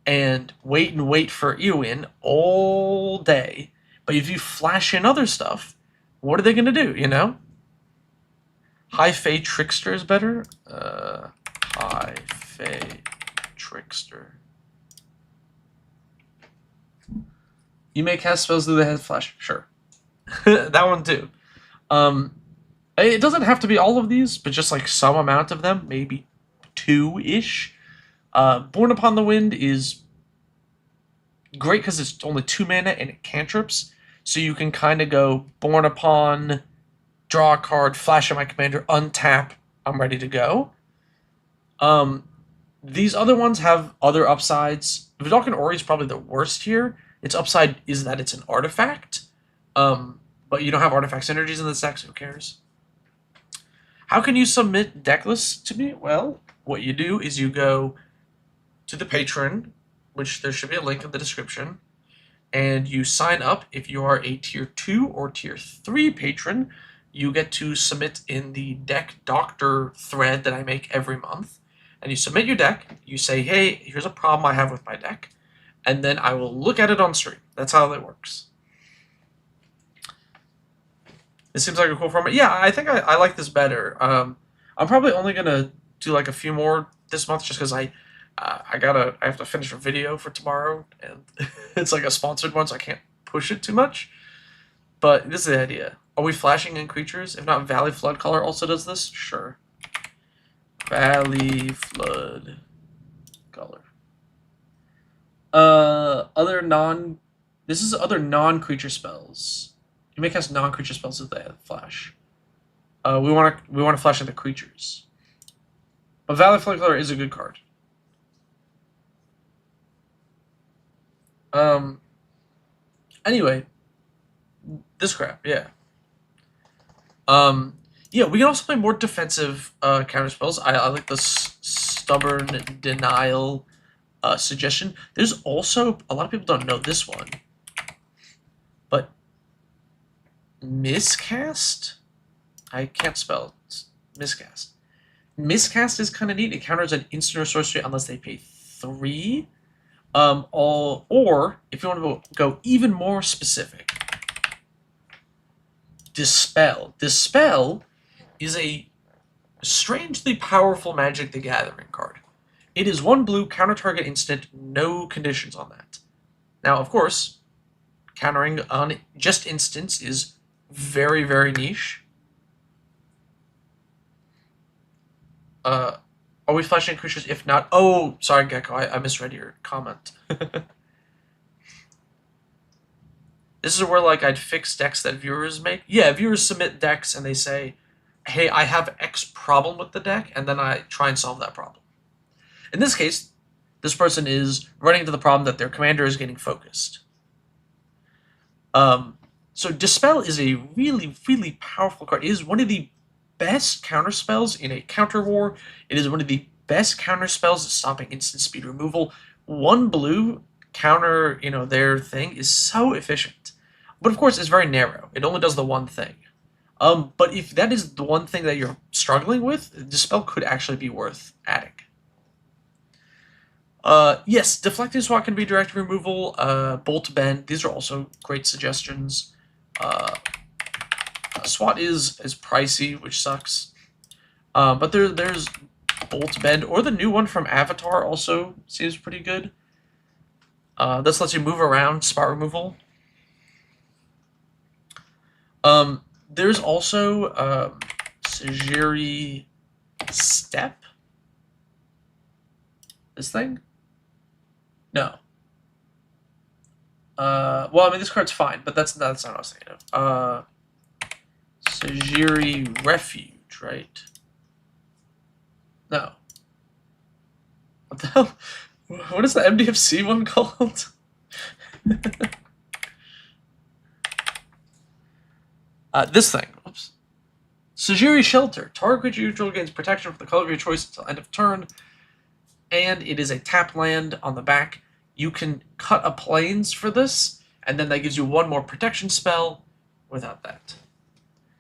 and wait for Eowyn all day. But if you flash in other stuff, what are they going to do, you know? High Fae Trickster is better. High Fae Trickster. You may cast spells through the head flash. Sure. That one too. It doesn't have to be all of these, but just like some amount of them, maybe 2-ish. Born Upon the Wind is great because it's only 2 mana and it cantrips. So you can kind of go Born Upon, draw a card, flash at my commander, untap, I'm ready to go. These other ones have other upsides. Vidalcan Ori is probably the worst here. Its upside is that it's an artifact, but you don't have artifact synergies in this deck, so who cares? How can you submit deck lists to me? Well, what you do is you go to the patron, which there should be a link in the description, and you sign up. If you are a tier 2 or tier 3 patron, you get to submit in the deck doctor thread that I make every month. And you submit your deck, you say, hey, here's a problem I have with my deck, and then I will look at it on stream. That's how that works. This seems like a cool format. Yeah, I think I like this better. I'm probably only going to do like a few more this month just because I have to finish a video for tomorrow, and it's like a sponsored one, so I can't push it too much. But this is the idea. Are we flashing in creatures? If not, Valley Flood Color also does this? Sure. Valley Flood Color. This is other non-creature spells. You may cast non-creature spells if they have flash. We want to flash into creatures. But Valley Flood Color is a good card. Anyway, this crap, yeah. Yeah, we can also play more defensive counter spells. I like the Stubborn Denial suggestion. There's also, a lot of people don't know this one, but Miscast? I can't spell it. Miscast. Miscast is kind of neat. It counters an instant or sorcery unless they pay 3. Or if you want to go even more specific, Dispel. Dispel is a strangely powerful Magic the Gathering card. It is 1 blue, counter target instant, no conditions on that. Now, of course, countering on just instants is very, very niche. Are we flashing creatures? If not, oh, sorry, Gecko, I misread your comment. This is where, like, I'd fix decks that viewers make. Yeah, viewers submit decks and they say, hey, I have X problem with the deck, and then I try and solve that problem. In this case, this person is running into the problem that their commander is getting focused. So Dispel is a really, really powerful card. It is one of the best counter spells in a counter war. It is one of the best counter spells at stopping instant speed removal. 1 blue counter, their thing is so efficient. But of course, it's very narrow. It only does the one thing. But if that is the one thing that you're struggling with, Dispel could actually be worth adding. Yes, Deflecting Swat can be direct removal. Bolt Bend, these are also great suggestions. Swat is pricey, which sucks. But there's Bolt Bend, or the new one from Avatar also seems pretty good. This lets you move around, spot removal. There's also Sajiri Step. This thing? No. Well, I mean, this card's fine, but that's not what I was thinking of. Sajiri Refuge, right? No. What the hell? What is the MDFC one called? This thing. Oops. Sajiri Shelter. Target creature neutral gains protection for the color of your choice until end of turn. And it is a tap land on the back. You can cut a plains for this, and then that gives you 1 more protection spell without that.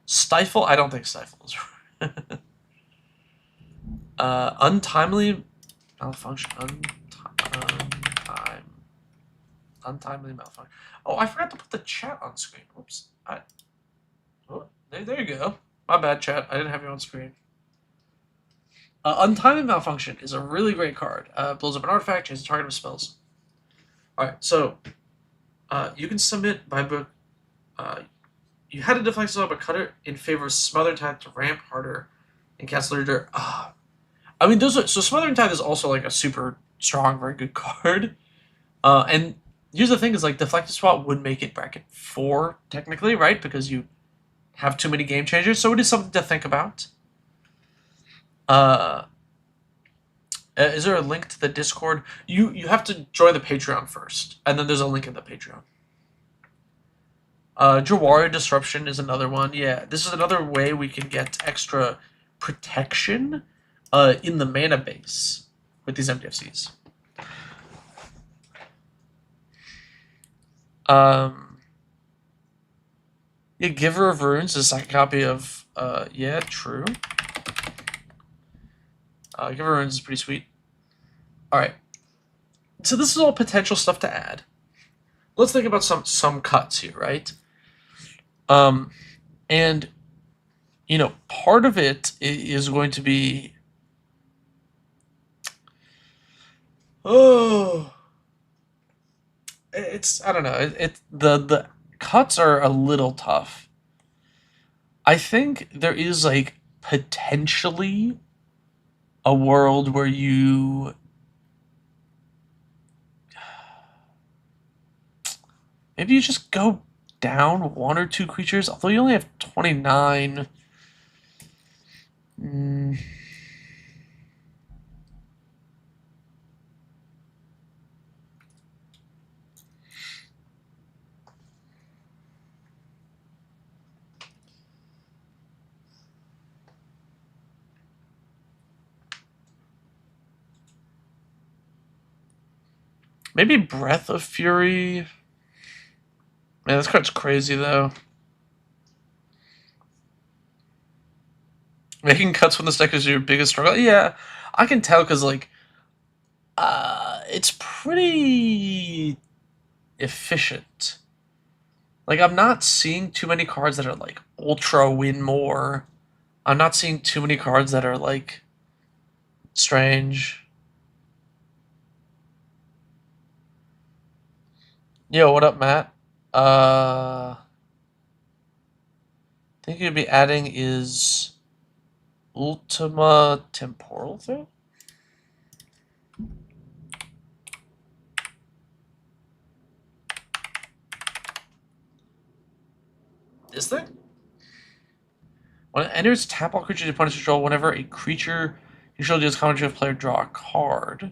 Stifle? I don't think Stifle is right. Untimely Malfunction. Untimely Malfunction. Oh, I forgot to put the chat on screen. Whoops. There you go. My bad, chat. I didn't have you on screen. Untimely Malfunction is a really great card. Blows up an artifact, changes the target of spells. Alright, so you can submit by book. You had a deflect spell, but cut it in favor of Smothering Tithe to ramp harder and cast Leader. I mean, so Smothering Tithe is also like a super strong, very good card. And here's the thing: is like Deflected Swat would make it bracket 4 technically, right? Because you have too many game changers, so it is something to think about. Is there a link to the Discord? You have to join the Patreon first, and then there's a link in the Patreon. Jawari Disruption is another one. Yeah, this is another way we can get extra protection in the mana base with these MDFCs. Um, yeah, Giver of Runes is a second copy of, yeah, true. Giver of Runes is pretty sweet. Alright. So this is all potential stuff to add. Let's think about some cuts here, right? And, you know, part of it is going to be... Oh... I don't know, the cuts are a little tough. I think there is, like, potentially a world where you... Maybe you just go down one or two creatures, although you only have 29. Maybe Breath of Fury. Man, this card's crazy, though. Making cuts when this deck is your biggest struggle? Yeah, I can tell, because, like, it's pretty efficient. Like, I'm not seeing too many cards that are, like, ultra win more. I'm not seeing too many cards that are, like, strange. Yo, what up, Matt? I think you'd be adding is Ultima Temporal Thread? This thing? When it enters, tap all creatures your opponent's control. Whenever a creature you control deals commentary of player, draw a card.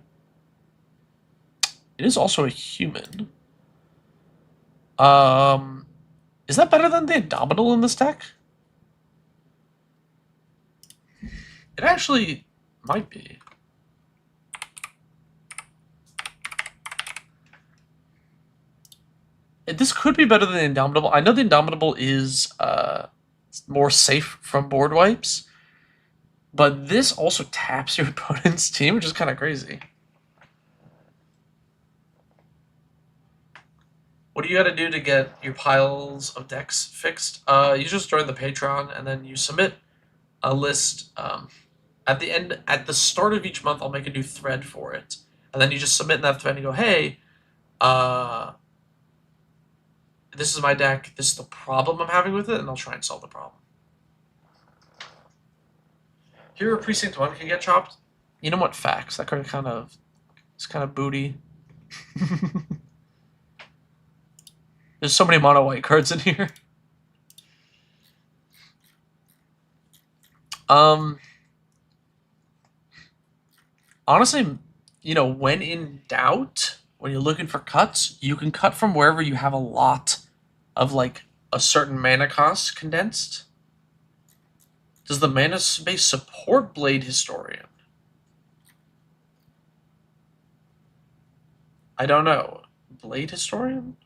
It is also a human. Is that better than the Indomitable in this deck? It actually might be. This could be better than the Indomitable. I know the Indomitable is more safe from board wipes, but this also taps your opponent's team, which is kind of crazy. What do you got to do to get your piles of decks fixed? You just join the Patreon, and then you submit a list. At the start of each month, I'll make a new thread for it, and then you just submit in that thread and go, "Hey, this is my deck. This is the problem I'm having with it," and I'll try and solve the problem. Hero Precinct 1 can get chopped. You know what? Facts. That card it's kind of booty. There's so many mono white cards in here. Honestly, you know, when in doubt, when you're looking for cuts, you can cut from wherever you have a lot of, like, a certain mana cost condensed. Does the mana base support Blade Historian? I don't know. Blade Historian?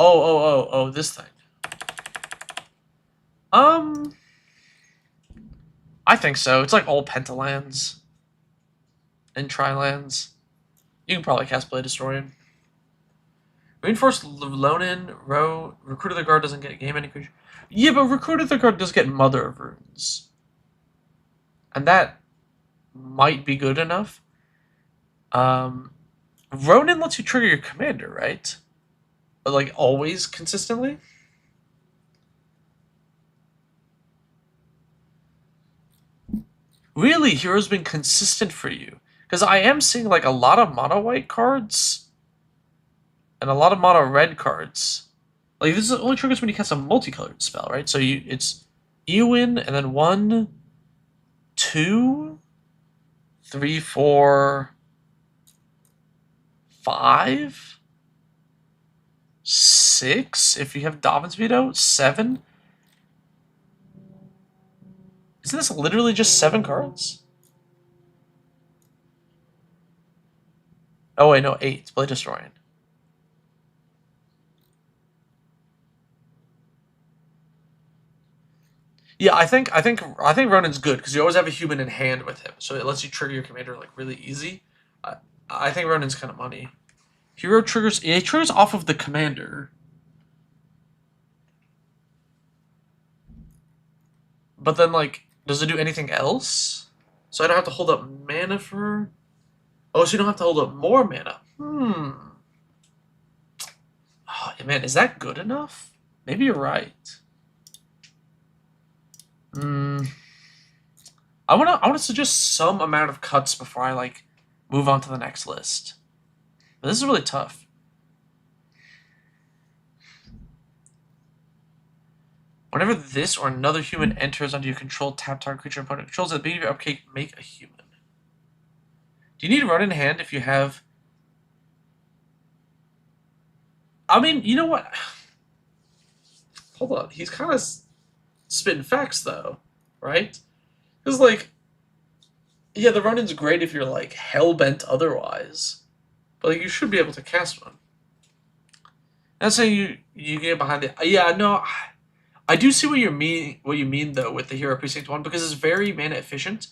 Oh, this thing. I think so. It's like all Pentalands and Trilands. You can probably cast Blade Historian. Reinforced Lonin, Recruit of the Guard doesn't get game any creature. Yeah, but Recruit of the Guard does get Mother of Runes. And that might be good enough. Ronin lets you trigger your commander, right? But, like, always consistently? Really, Hero's been consistent for you. Because I am seeing, like, a lot of mono white cards and a lot of mono red cards. Like, this only triggers when you cast a multicolored spell, right? So it's Eowyn, and then 1, 2, 3, 4, 5, 6, if you have Dovin's Veto, 7. Isn't this literally just 7 cards? Oh wait, no, 8. Blade Destroying. Yeah, I think Ronin's good because you always have a human in hand with him, so it lets you trigger your commander like really easy. I, I think Ronin's kind of money. Hero triggers. Yeah, he triggers off of the commander, but then like, does it do anything else? So I don't have to hold up mana for. Oh, so you don't have to hold up more mana. Oh, man, is that good enough? Maybe you're right. Hmm. I wanna suggest some amount of cuts before I like move on to the next list. But this is really tough. Whenever this or another human enters under your control, tap target creature opponent controls at the beginning of your upkeep, make a human. Do you need run in hand if you have? I mean, you know what? Hold on, he's kind of spitting facts though, right? Because like, yeah, the run-in's great if you're like hell bent otherwise, but like you should be able to cast one. That's saying you get behind it. Yeah, no, I do see what you mean. What you mean though with the Hero Precinct one because it's very mana efficient.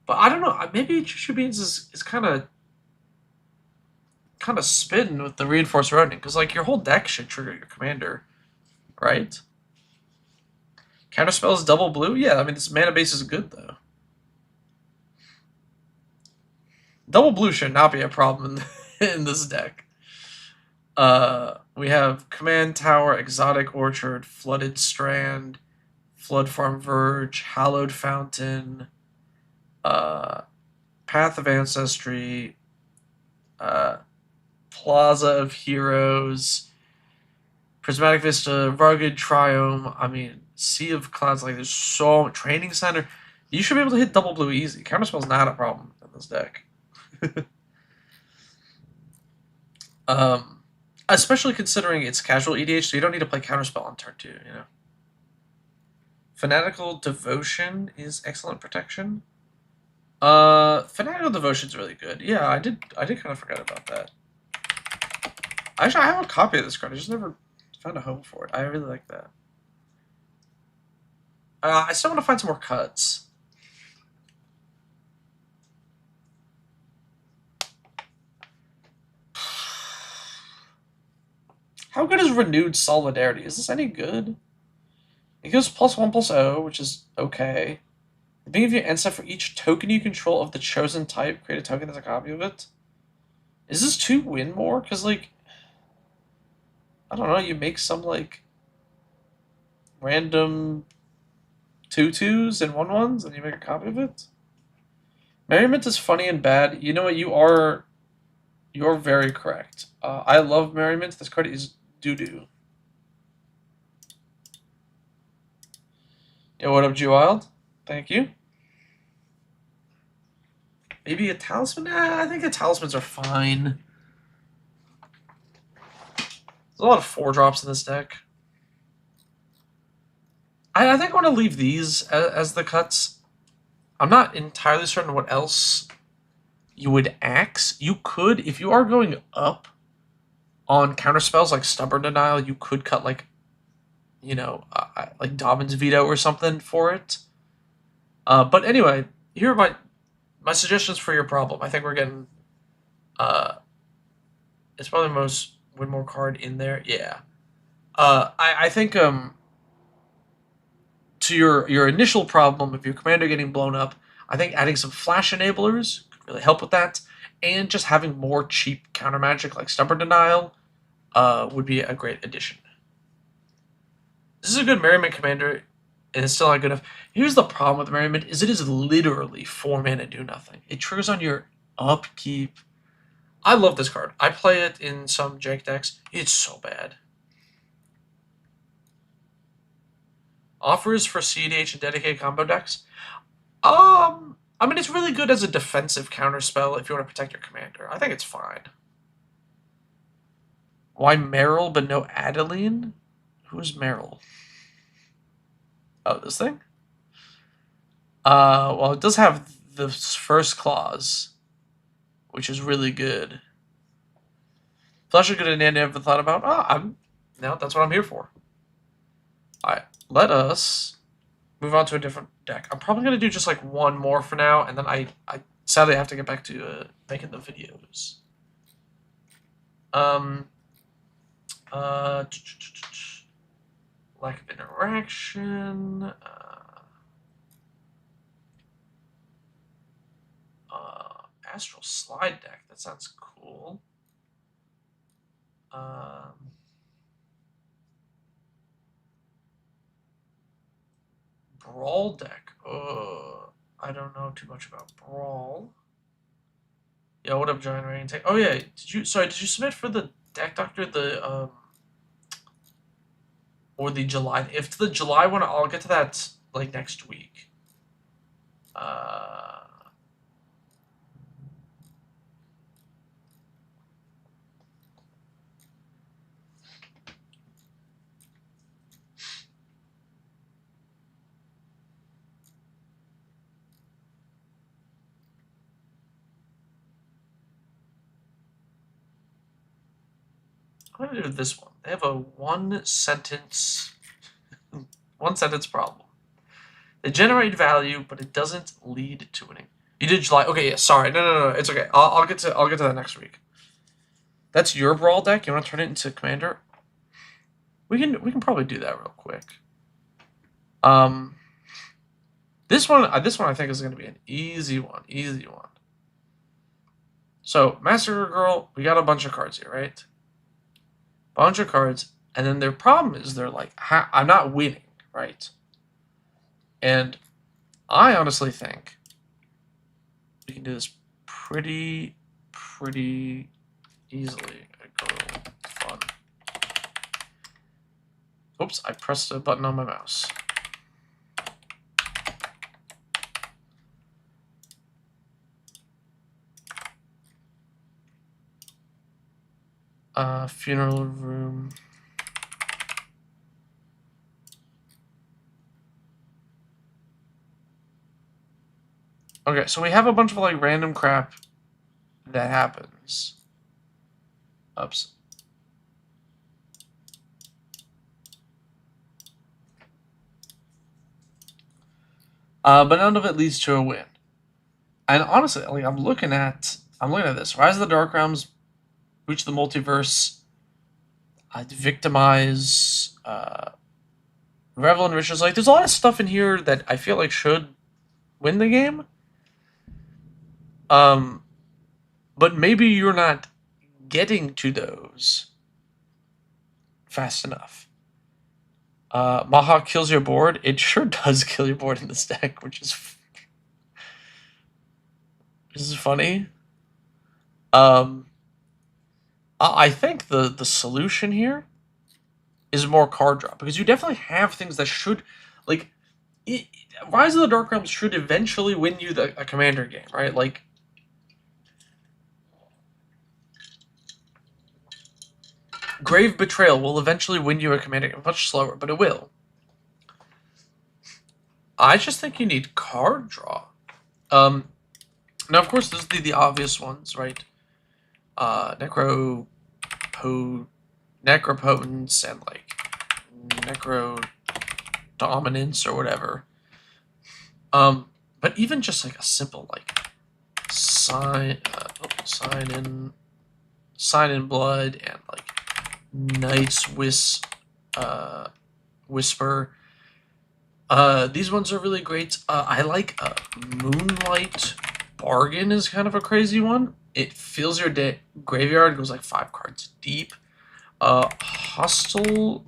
But I don't know. Maybe Choo Beans is kind of spin with the reinforced running because like your whole deck should trigger your commander, right? Counterspell is double blue. Yeah, I mean this mana base is good though. Double blue should not be a problem in this deck. We have Command Tower, Exotic Orchard, Flooded Strand, Flood Farm Verge, Hallowed Fountain, uh, Path of Ancestry, uh, Plaza of Heroes, Prismatic Vista, Rugged Triome. I mean, Sea of Clouds. Like, there's so Training Center. You should be able to hit double blue easy. Counterspell's not a problem in this deck. um, Especially considering it's casual EDH, so you don't need to play Counterspell on turn 2. You know. Fanatical Devotion is excellent protection. Fanatical Devotion's really good. Yeah, I did kind of forget about that. Actually, I have a copy of this card. I just never found a home for it. I really like that. I still want to find some more cuts. How good is Renewed Solidarity? Is this any good? It gives +1/+0, which is okay. The beginning of your end step for each token you control of the chosen type, create a token that's a copy of it. Is this 2 win more? Because, like, I don't know, you make some, like, random 2/2s and 1/1s, and you make a copy of it? Merriment is funny and bad. You know what? You're very correct. I love Merriment. This card is doo-doo. Yo, what up, G Wild? Thank you. Maybe a talisman? Nah, I think the talismans are fine. There's a lot of 4-drops in this deck. I think I want to leave these as the cuts. I'm not entirely certain what else you would axe. You could, if you are going up on counterspells like Stubborn Denial, you could cut like, like Dobbin's Veto or something for it. But anyway, here are my suggestions for your problem. I think we're getting, it's probably the most win more card in there. Yeah. I think to your initial problem of your commander getting blown up, I think adding some flash enablers could really help with that, and just having more cheap counter magic like Stubborn Denial would be a great addition. This is a good Merriment commander, and it's still not good enough. Here's the problem with Merriment, is it is literally 4 mana do nothing. It triggers on your upkeep. I love this card. I play it in some jank decks. It's so bad. Offers for CDH and dedicated combo decks? I mean, it's really good as a defensive counterspell if you want to protect your commander. I think it's fine. Why Meryl but no Adeline? Who's Meryl? Oh, this thing? Well, it does have the first clause, which is really good. Flash is good and I never thought about. That's what I'm here for. Alright, let us move on to a different deck. I'm probably gonna do just like one more for now, and then I sadly have to get back to making the videos. Lack of interaction. Astral Slide deck. That sounds cool. Brawl deck. I don't know too much about Brawl. Yeah, what up, Giant Rain? Oh yeah, did you submit for the deck doctor or the July? If the July one, I'll get to that like next week. I'm gonna do this one. They have a one sentence problem. They generate value, but it doesn't lead to winning. You did July. Okay, yeah. Sorry, no. It's okay. I'll get to that next week. That's your Brawl deck. You want to turn it into Commander? We can probably do that real quick. This one I think is going to be an easy one. So Massacre Girl, we got a bunch of cards here, right? Bunch of cards, and then their problem is they're like, I'm not winning, right? And I honestly think we can do this pretty easily. Fun. Oops, I pressed a button on my mouse. Funeral room. Okay, so we have a bunch of like random crap that happens. Oops. But none of it leads to a win. And honestly, like I'm looking at this. Rise of the Dark Realms, Breach the Multiverse, Victimize, Revel in Riches. Like there's a lot of stuff in here that I feel like should win the game. But maybe you're not getting to those fast enough. Maha kills your board. It sure does kill your board in this deck, which is funny. I think the solution here is more card draw, because you definitely have things that should, like, Rise of the Dark Realms should eventually win you a commander game, right? Like, Grave Betrayal will eventually win you a commander game, much slower, but it will. I just think you need card draw. Now, of course, this is the obvious ones, right? Necropotence and like Necro Dominance or whatever. But even just like a simple like sign in blood and like Night's Whisper. These ones are really great. I like Moonlight Bargain is kind of a crazy one. It fills your graveyard, goes like 5 cards deep. Hostile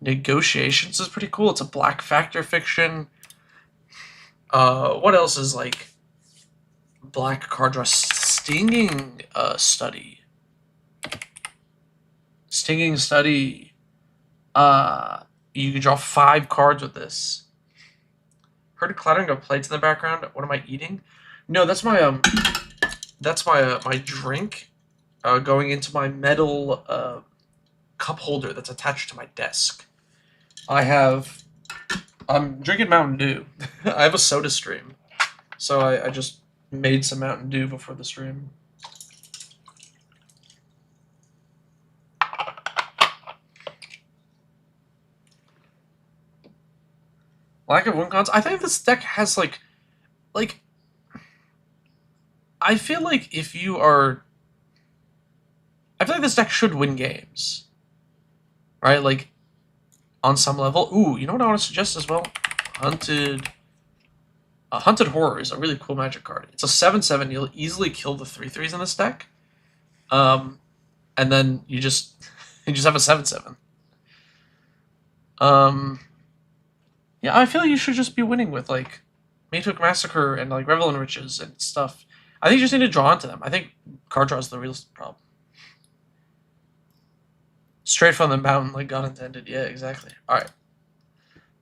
Negotiations is pretty cool. It's a black factor fiction. What else is like black card draw? Stinging Study. Stinging Study. You can draw 5 cards with this. Heard a clattering of plates in the background. What am I eating? No, that's my my drink going into my metal cup holder that's attached to my desk. I'm drinking Mountain Dew. I have a soda stream, so I just made some Mountain Dew before the stream. Lack of win cons. I think this deck has like I feel like if you are, I feel like this deck should win games, right? Like on some level. Ooh, you know what I want to suggest as well? Hunted. Hunted Horror is a really cool Magic card. It's a 7/7. You'll easily kill the 3/3s in this deck, and then you just you just have a 7/7. Yeah, I feel like you should just be winning with like Maytook Massacre and like Revel in Riches and stuff. I think you just need to draw into them. I think card draw is the real problem. Straight from the mountain, like God intended. Yeah, exactly. All right.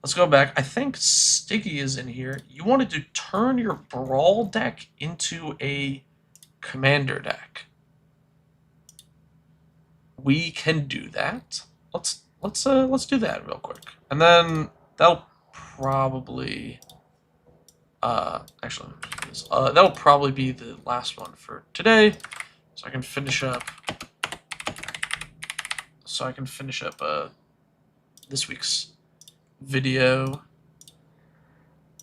Let's go back. I think Sticky is in here. You wanted to turn your Brawl deck into a Commander deck. We can do that. Let's do that real quick, and then that'll probably actually that'll probably be the last one for today, so I can finish up. This week's video.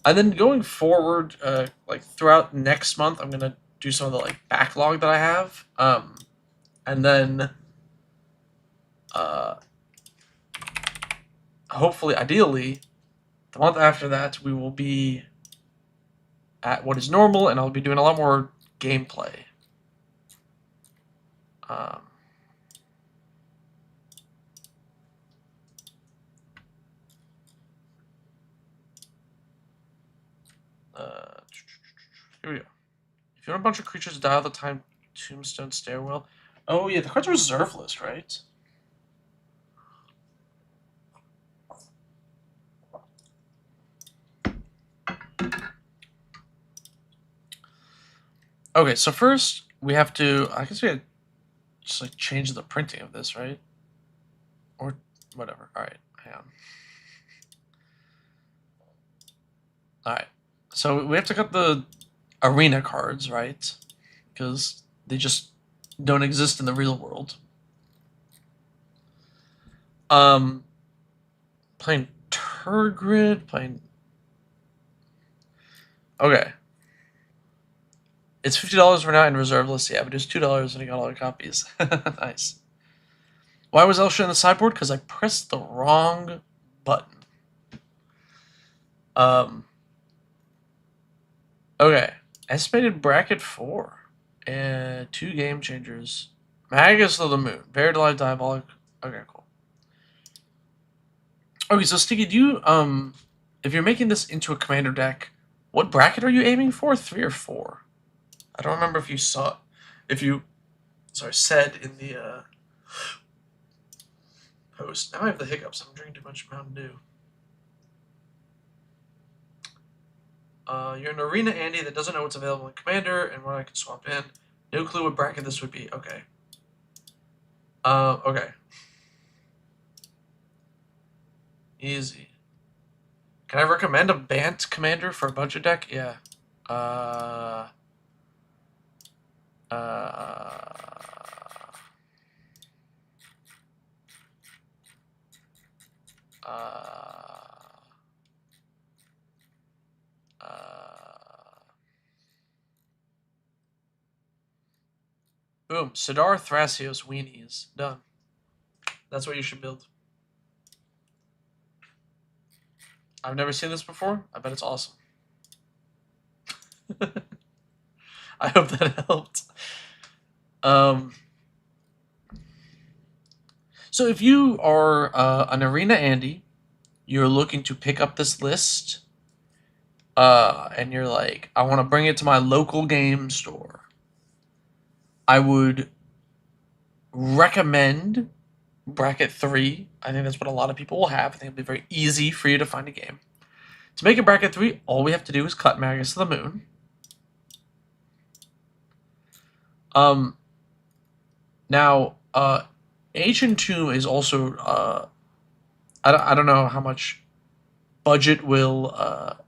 And then going forward, like throughout next month, I'm gonna do some of the like backlog that I have, and then hopefully, ideally, the month after that, we will be at what is normal, and I'll be doing a lot more gameplay. Here we go. If you want a bunch of creatures to die all the time, Tombstone Stairwell. Oh yeah, the card's reserve list, right? Okay, so first we have to. I guess we had just like change the printing of this, right? Or whatever. All right, hang on. All right, so we have to cut the arena cards, right? Because they just don't exist in the real world. Playing Turgrid, playing. Okay. It's $50 for now in reserve list, yeah, but it's $2 and I got all the copies. Nice. Why was Elsha in the sideboard? Because I pressed the wrong button. Okay. Estimated bracket 4. And 2 game changers. Magus of the Moon. Buried Alive Diabolic. Okay, cool. Okay, so Sticky, do you, if you're making this into a commander deck, what bracket are you aiming for? 3 or 4? I don't remember if you saw, said in the post. Now I have the hiccups. I'm drinking too much Mountain Dew. You're an Arena Andy that doesn't know what's available in Commander and what I can swap in. No clue what bracket this would be. Okay. Okay. Easy. Can I recommend a Bant Commander for a budget deck? Yeah. Boom. Sidar Thrasios Weenies. Done. That's what you should build. I've never seen this before. I bet it's awesome. I hope that helped. So if you are an Arena Andy, you're looking to pick up this list, and you're like, I want to bring it to my local game store, I would recommend bracket 3. I think that's what a lot of people will have. I think it'll be very easy for you to find a game. To make a bracket 3, all we have to do is cut Magus of the Moon. Now, Ancient Tomb is also, I don't know how much budget will,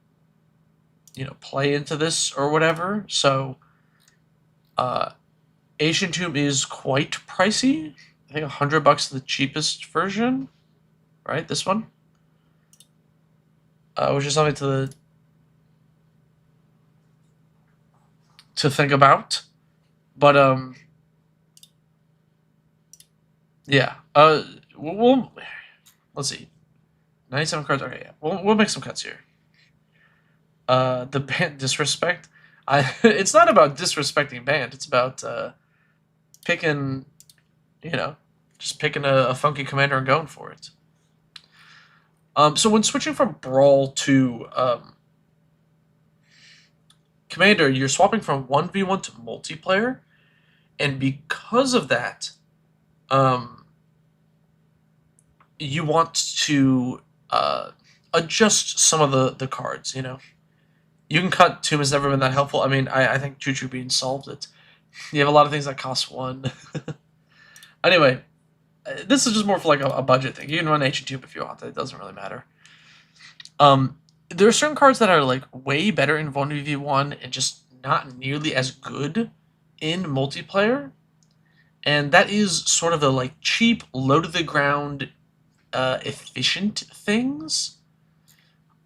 play into this or whatever. So, Ancient Tomb is quite pricey. I think $100 is the cheapest version, right? This one. which is something to think about. But yeah. We'll let's see. 97 cards. Okay, yeah. We'll make some cuts here. The band disrespect. It's not about disrespecting band. It's about picking, just picking a funky commander and going for it. So when switching from Brawl to Commander, you're swapping from 1v1 to multiplayer, and because of that, you want to adjust some of the cards, You can cut Tomb has never been that helpful. I mean, I think Choo Choo Bean solved it. You have a lot of things that cost 1. Anyway, this is just more for like a budget thing. You can run Ancient Tube if you want. It doesn't really matter. There are certain cards that are like way better in 1v1 and just not nearly as good in multiplayer. And that is sort of the like cheap, low to the ground, efficient things.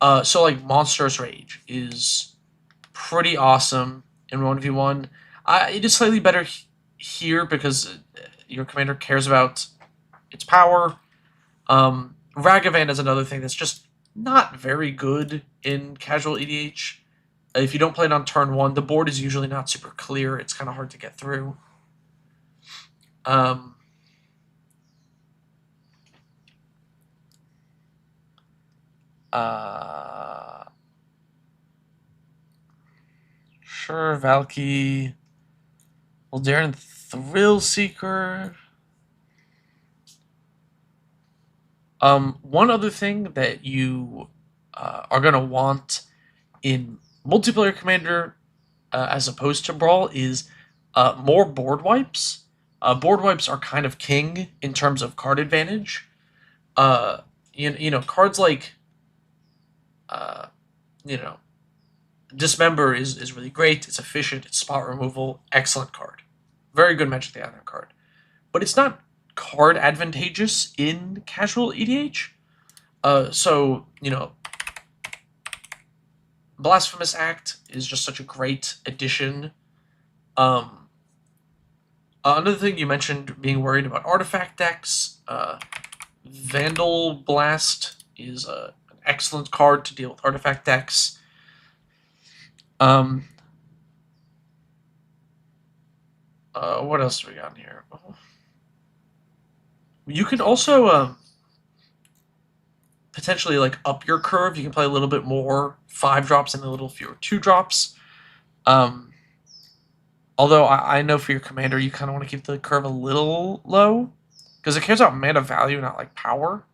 So like Monstrous Rage is pretty awesome in 1v1. It is slightly better here because your commander cares about its power. Ragavan is another thing that's just not very good in casual EDH. If you don't play it on turn 1, the board is usually not super clear. It's kind of hard to get through. Sure, Valky. Darren Thrill Seeker. One other thing that you are going to want in multiplayer Commander as opposed to Brawl is more board wipes. Board wipes are kind of king in terms of card advantage. Cards like, Dismember is really great. It's efficient. It's spot removal. Excellent card. Very good Magic the Gathering card. But it's not card advantageous in casual EDH. Blasphemous Act is just such a great addition. Another thing you mentioned, being worried about artifact decks. Vandal Blast is an excellent card to deal with artifact decks. What else do we got in here? You can also potentially like up your curve. You can play a little bit more 5-drops and a little fewer 2-drops. Although I know for your commander, you kind of want to keep the curve a little low because it cares about mana value, not like power.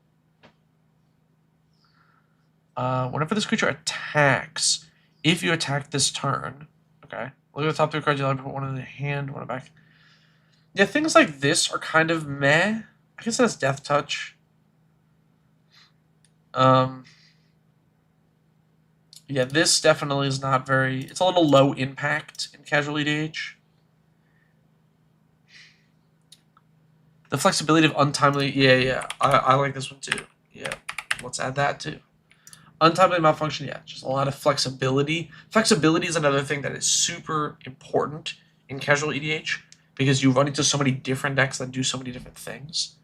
Whenever this creature attacks, if you attack this turn, okay, look at the top 3 cards you like, put one in the hand, one back. Yeah, things like this are kind of meh. I guess that's Death Touch. Yeah, this definitely is not very... It's a little low impact in casual EDH. The flexibility of untimely... Yeah. I like this one too. Yeah, let's add that too. Untimely malfunction, yeah, just a lot of flexibility. Flexibility is another thing that is super important in casual EDH because you run into so many different decks that do so many different things.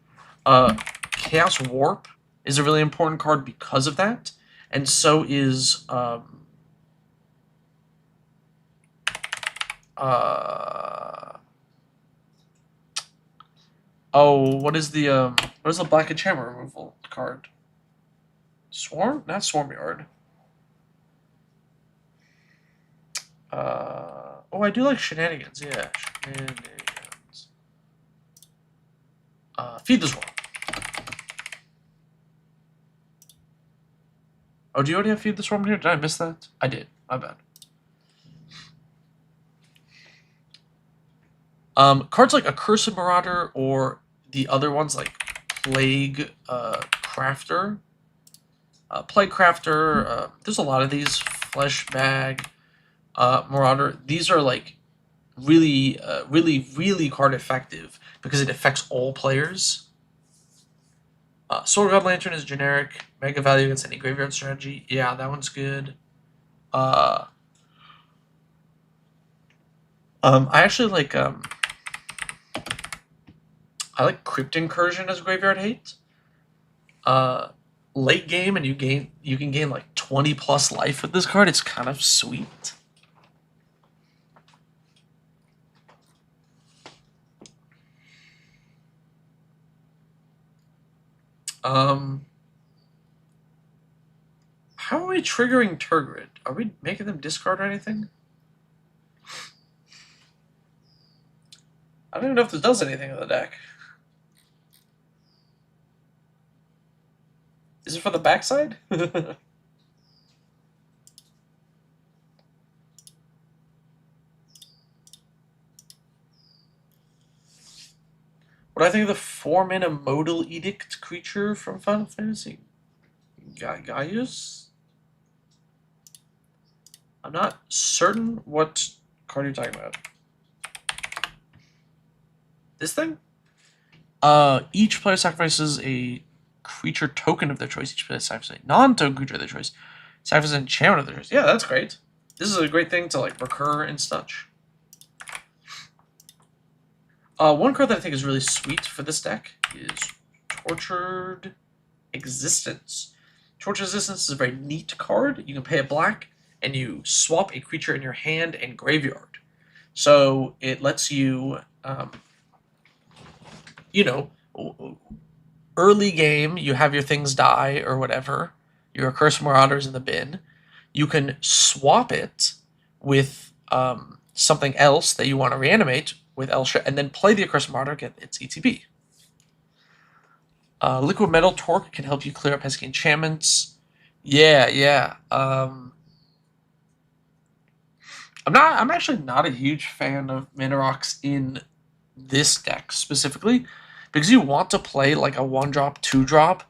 Chaos Warp is a really important card because of that, and so is what is the Black Enchantment removal card? Swarm? Not Swarmyard. I do like Shenanigans, yeah. Shenanigans. Feed the Swarm. Oh, do you already have Feed the Swarm here? Did I miss that? I did. My bad. Cards like Accursed Marauder or the other ones like Plague Crafter. Plague Crafter, there's a lot of these. Flesh Bag, Marauder. These are like really card effective because it affects all players. Sword God Lantern is generic. Mega value against any graveyard strategy. Yeah, that one's good. I actually like I like Crypt Incursion as graveyard hate. Late game and you can gain like 20 plus life with this card. It's kind of sweet. How are we triggering Turgid? Are we making them discard or anything? I don't even know if this does anything in the deck. Is it for the backside? What do I think of the 4-mana Modal Edict creature from Final Fantasy? Gaius? I'm not certain what card you're talking about. This thing? Each player sacrifices a creature token of their choice. Each player sacrifices a non-token creature of their choice. Sacrifices an enchantment of their choice. Yeah, that's great. This is a great thing to like recur and such. One card that I think is really sweet for this deck is Tortured Existence. Tortured Existence is a very neat card. You can pay a black, and you swap a creature in your hand and graveyard. So it lets you, you know, early game, you have your things die or whatever. Your Curse Marauders in the bin. You can swap it with something else that you want to reanimate with Elsha, and then play the Accursed Martyr, get its ETB. Liquid Metal Torque can help you clear up pesky enchantments. Yeah. I'm actually not a huge fan of Mana Rocks in this deck specifically, because you want to play like a 1-drop, 2-drop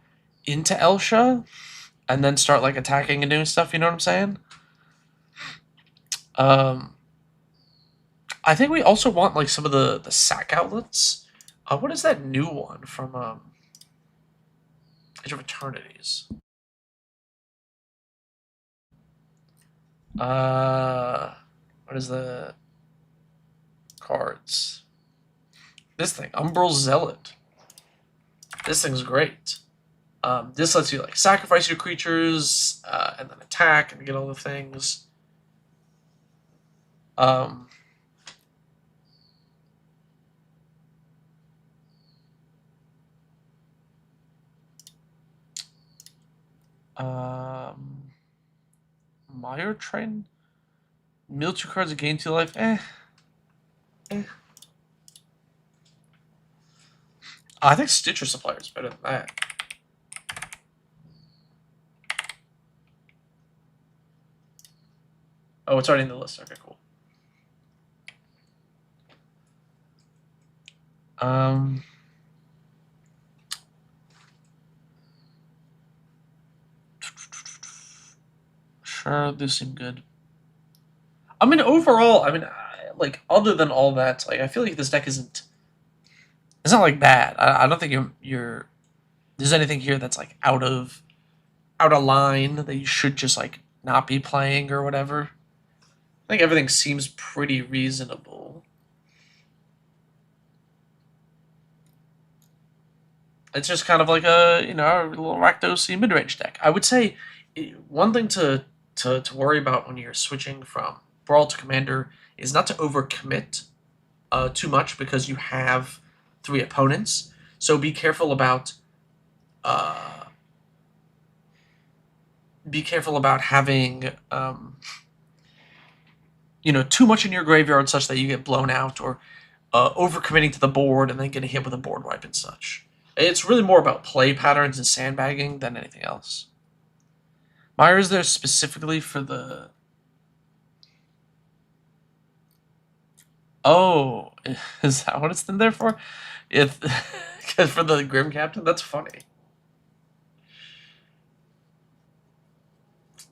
into Elsha, and then start like attacking and doing stuff. You know what I'm saying? I think we also want like some of the sack outlets. What is that new one from Age of Eternities? What is the cards? This thing, Umbral Zealot. This thing's great. This lets you like sacrifice your creatures and then attack and get all the things. Meyer Train? Mill 2 cards, gain 2 life. I think Stitcher Supplier is better than that. Oh, it's already in the list. Okay, cool. Sure, these seem good. I mean, overall, like, other than all that, like, I feel like this deck isn't. It's not like bad. I don't think you're. There's anything here that's like out of line that you should just like not be playing or whatever. I think everything seems pretty reasonable. It's just kind of like a a little Rakdos mid-range deck. I would say one thing to worry about when you're switching from Brawl to Commander is not to overcommit too much, because you have 3 opponents. So be careful about having too much in your graveyard such that you get blown out, or overcommitting to the board and then getting hit with a board wipe and such. It's really more about play patterns and sandbagging than anything else. Meyer is there specifically for the... Oh, is that what it's in there for? If for the Grim Captain? That's funny.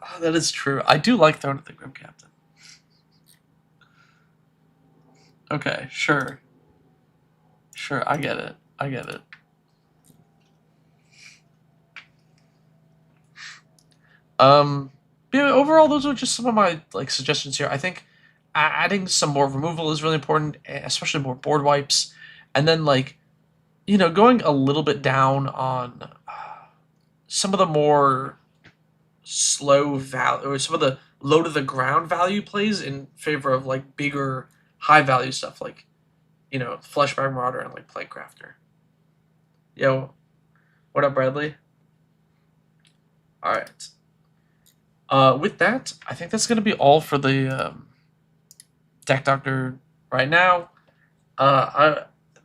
Oh, that is true. I do like Throne of the Grim Captain. Okay, sure. Sure, I get it. Yeah, overall, those are just some of my like suggestions here. I think adding some more removal is really important, especially more board wipes, and then like going a little bit down on some of the more slow value or some of the low to the ground value plays in favor of like bigger high value stuff like Fleshbag Marauder and like Plague Crafter. Yo, what up, Bradley? All right. With that, I think that's gonna be all for the deck doctor right now.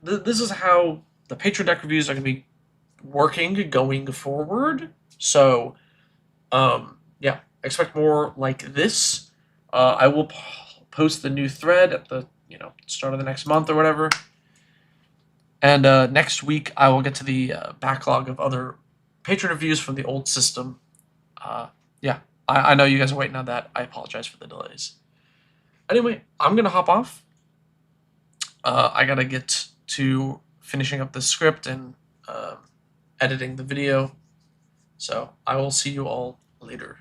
This is how the patron deck reviews are gonna be working going forward. So, yeah, expect more like this. I will post the new thread at the start of the next month or whatever. And next week I will get to the backlog of other patron reviews from the old system. Yeah, I know you guys are waiting on that. I apologize for the delays. Anyway, I'm gonna hop off. I gotta get to finishing up the script and editing the video. So I will see you all later.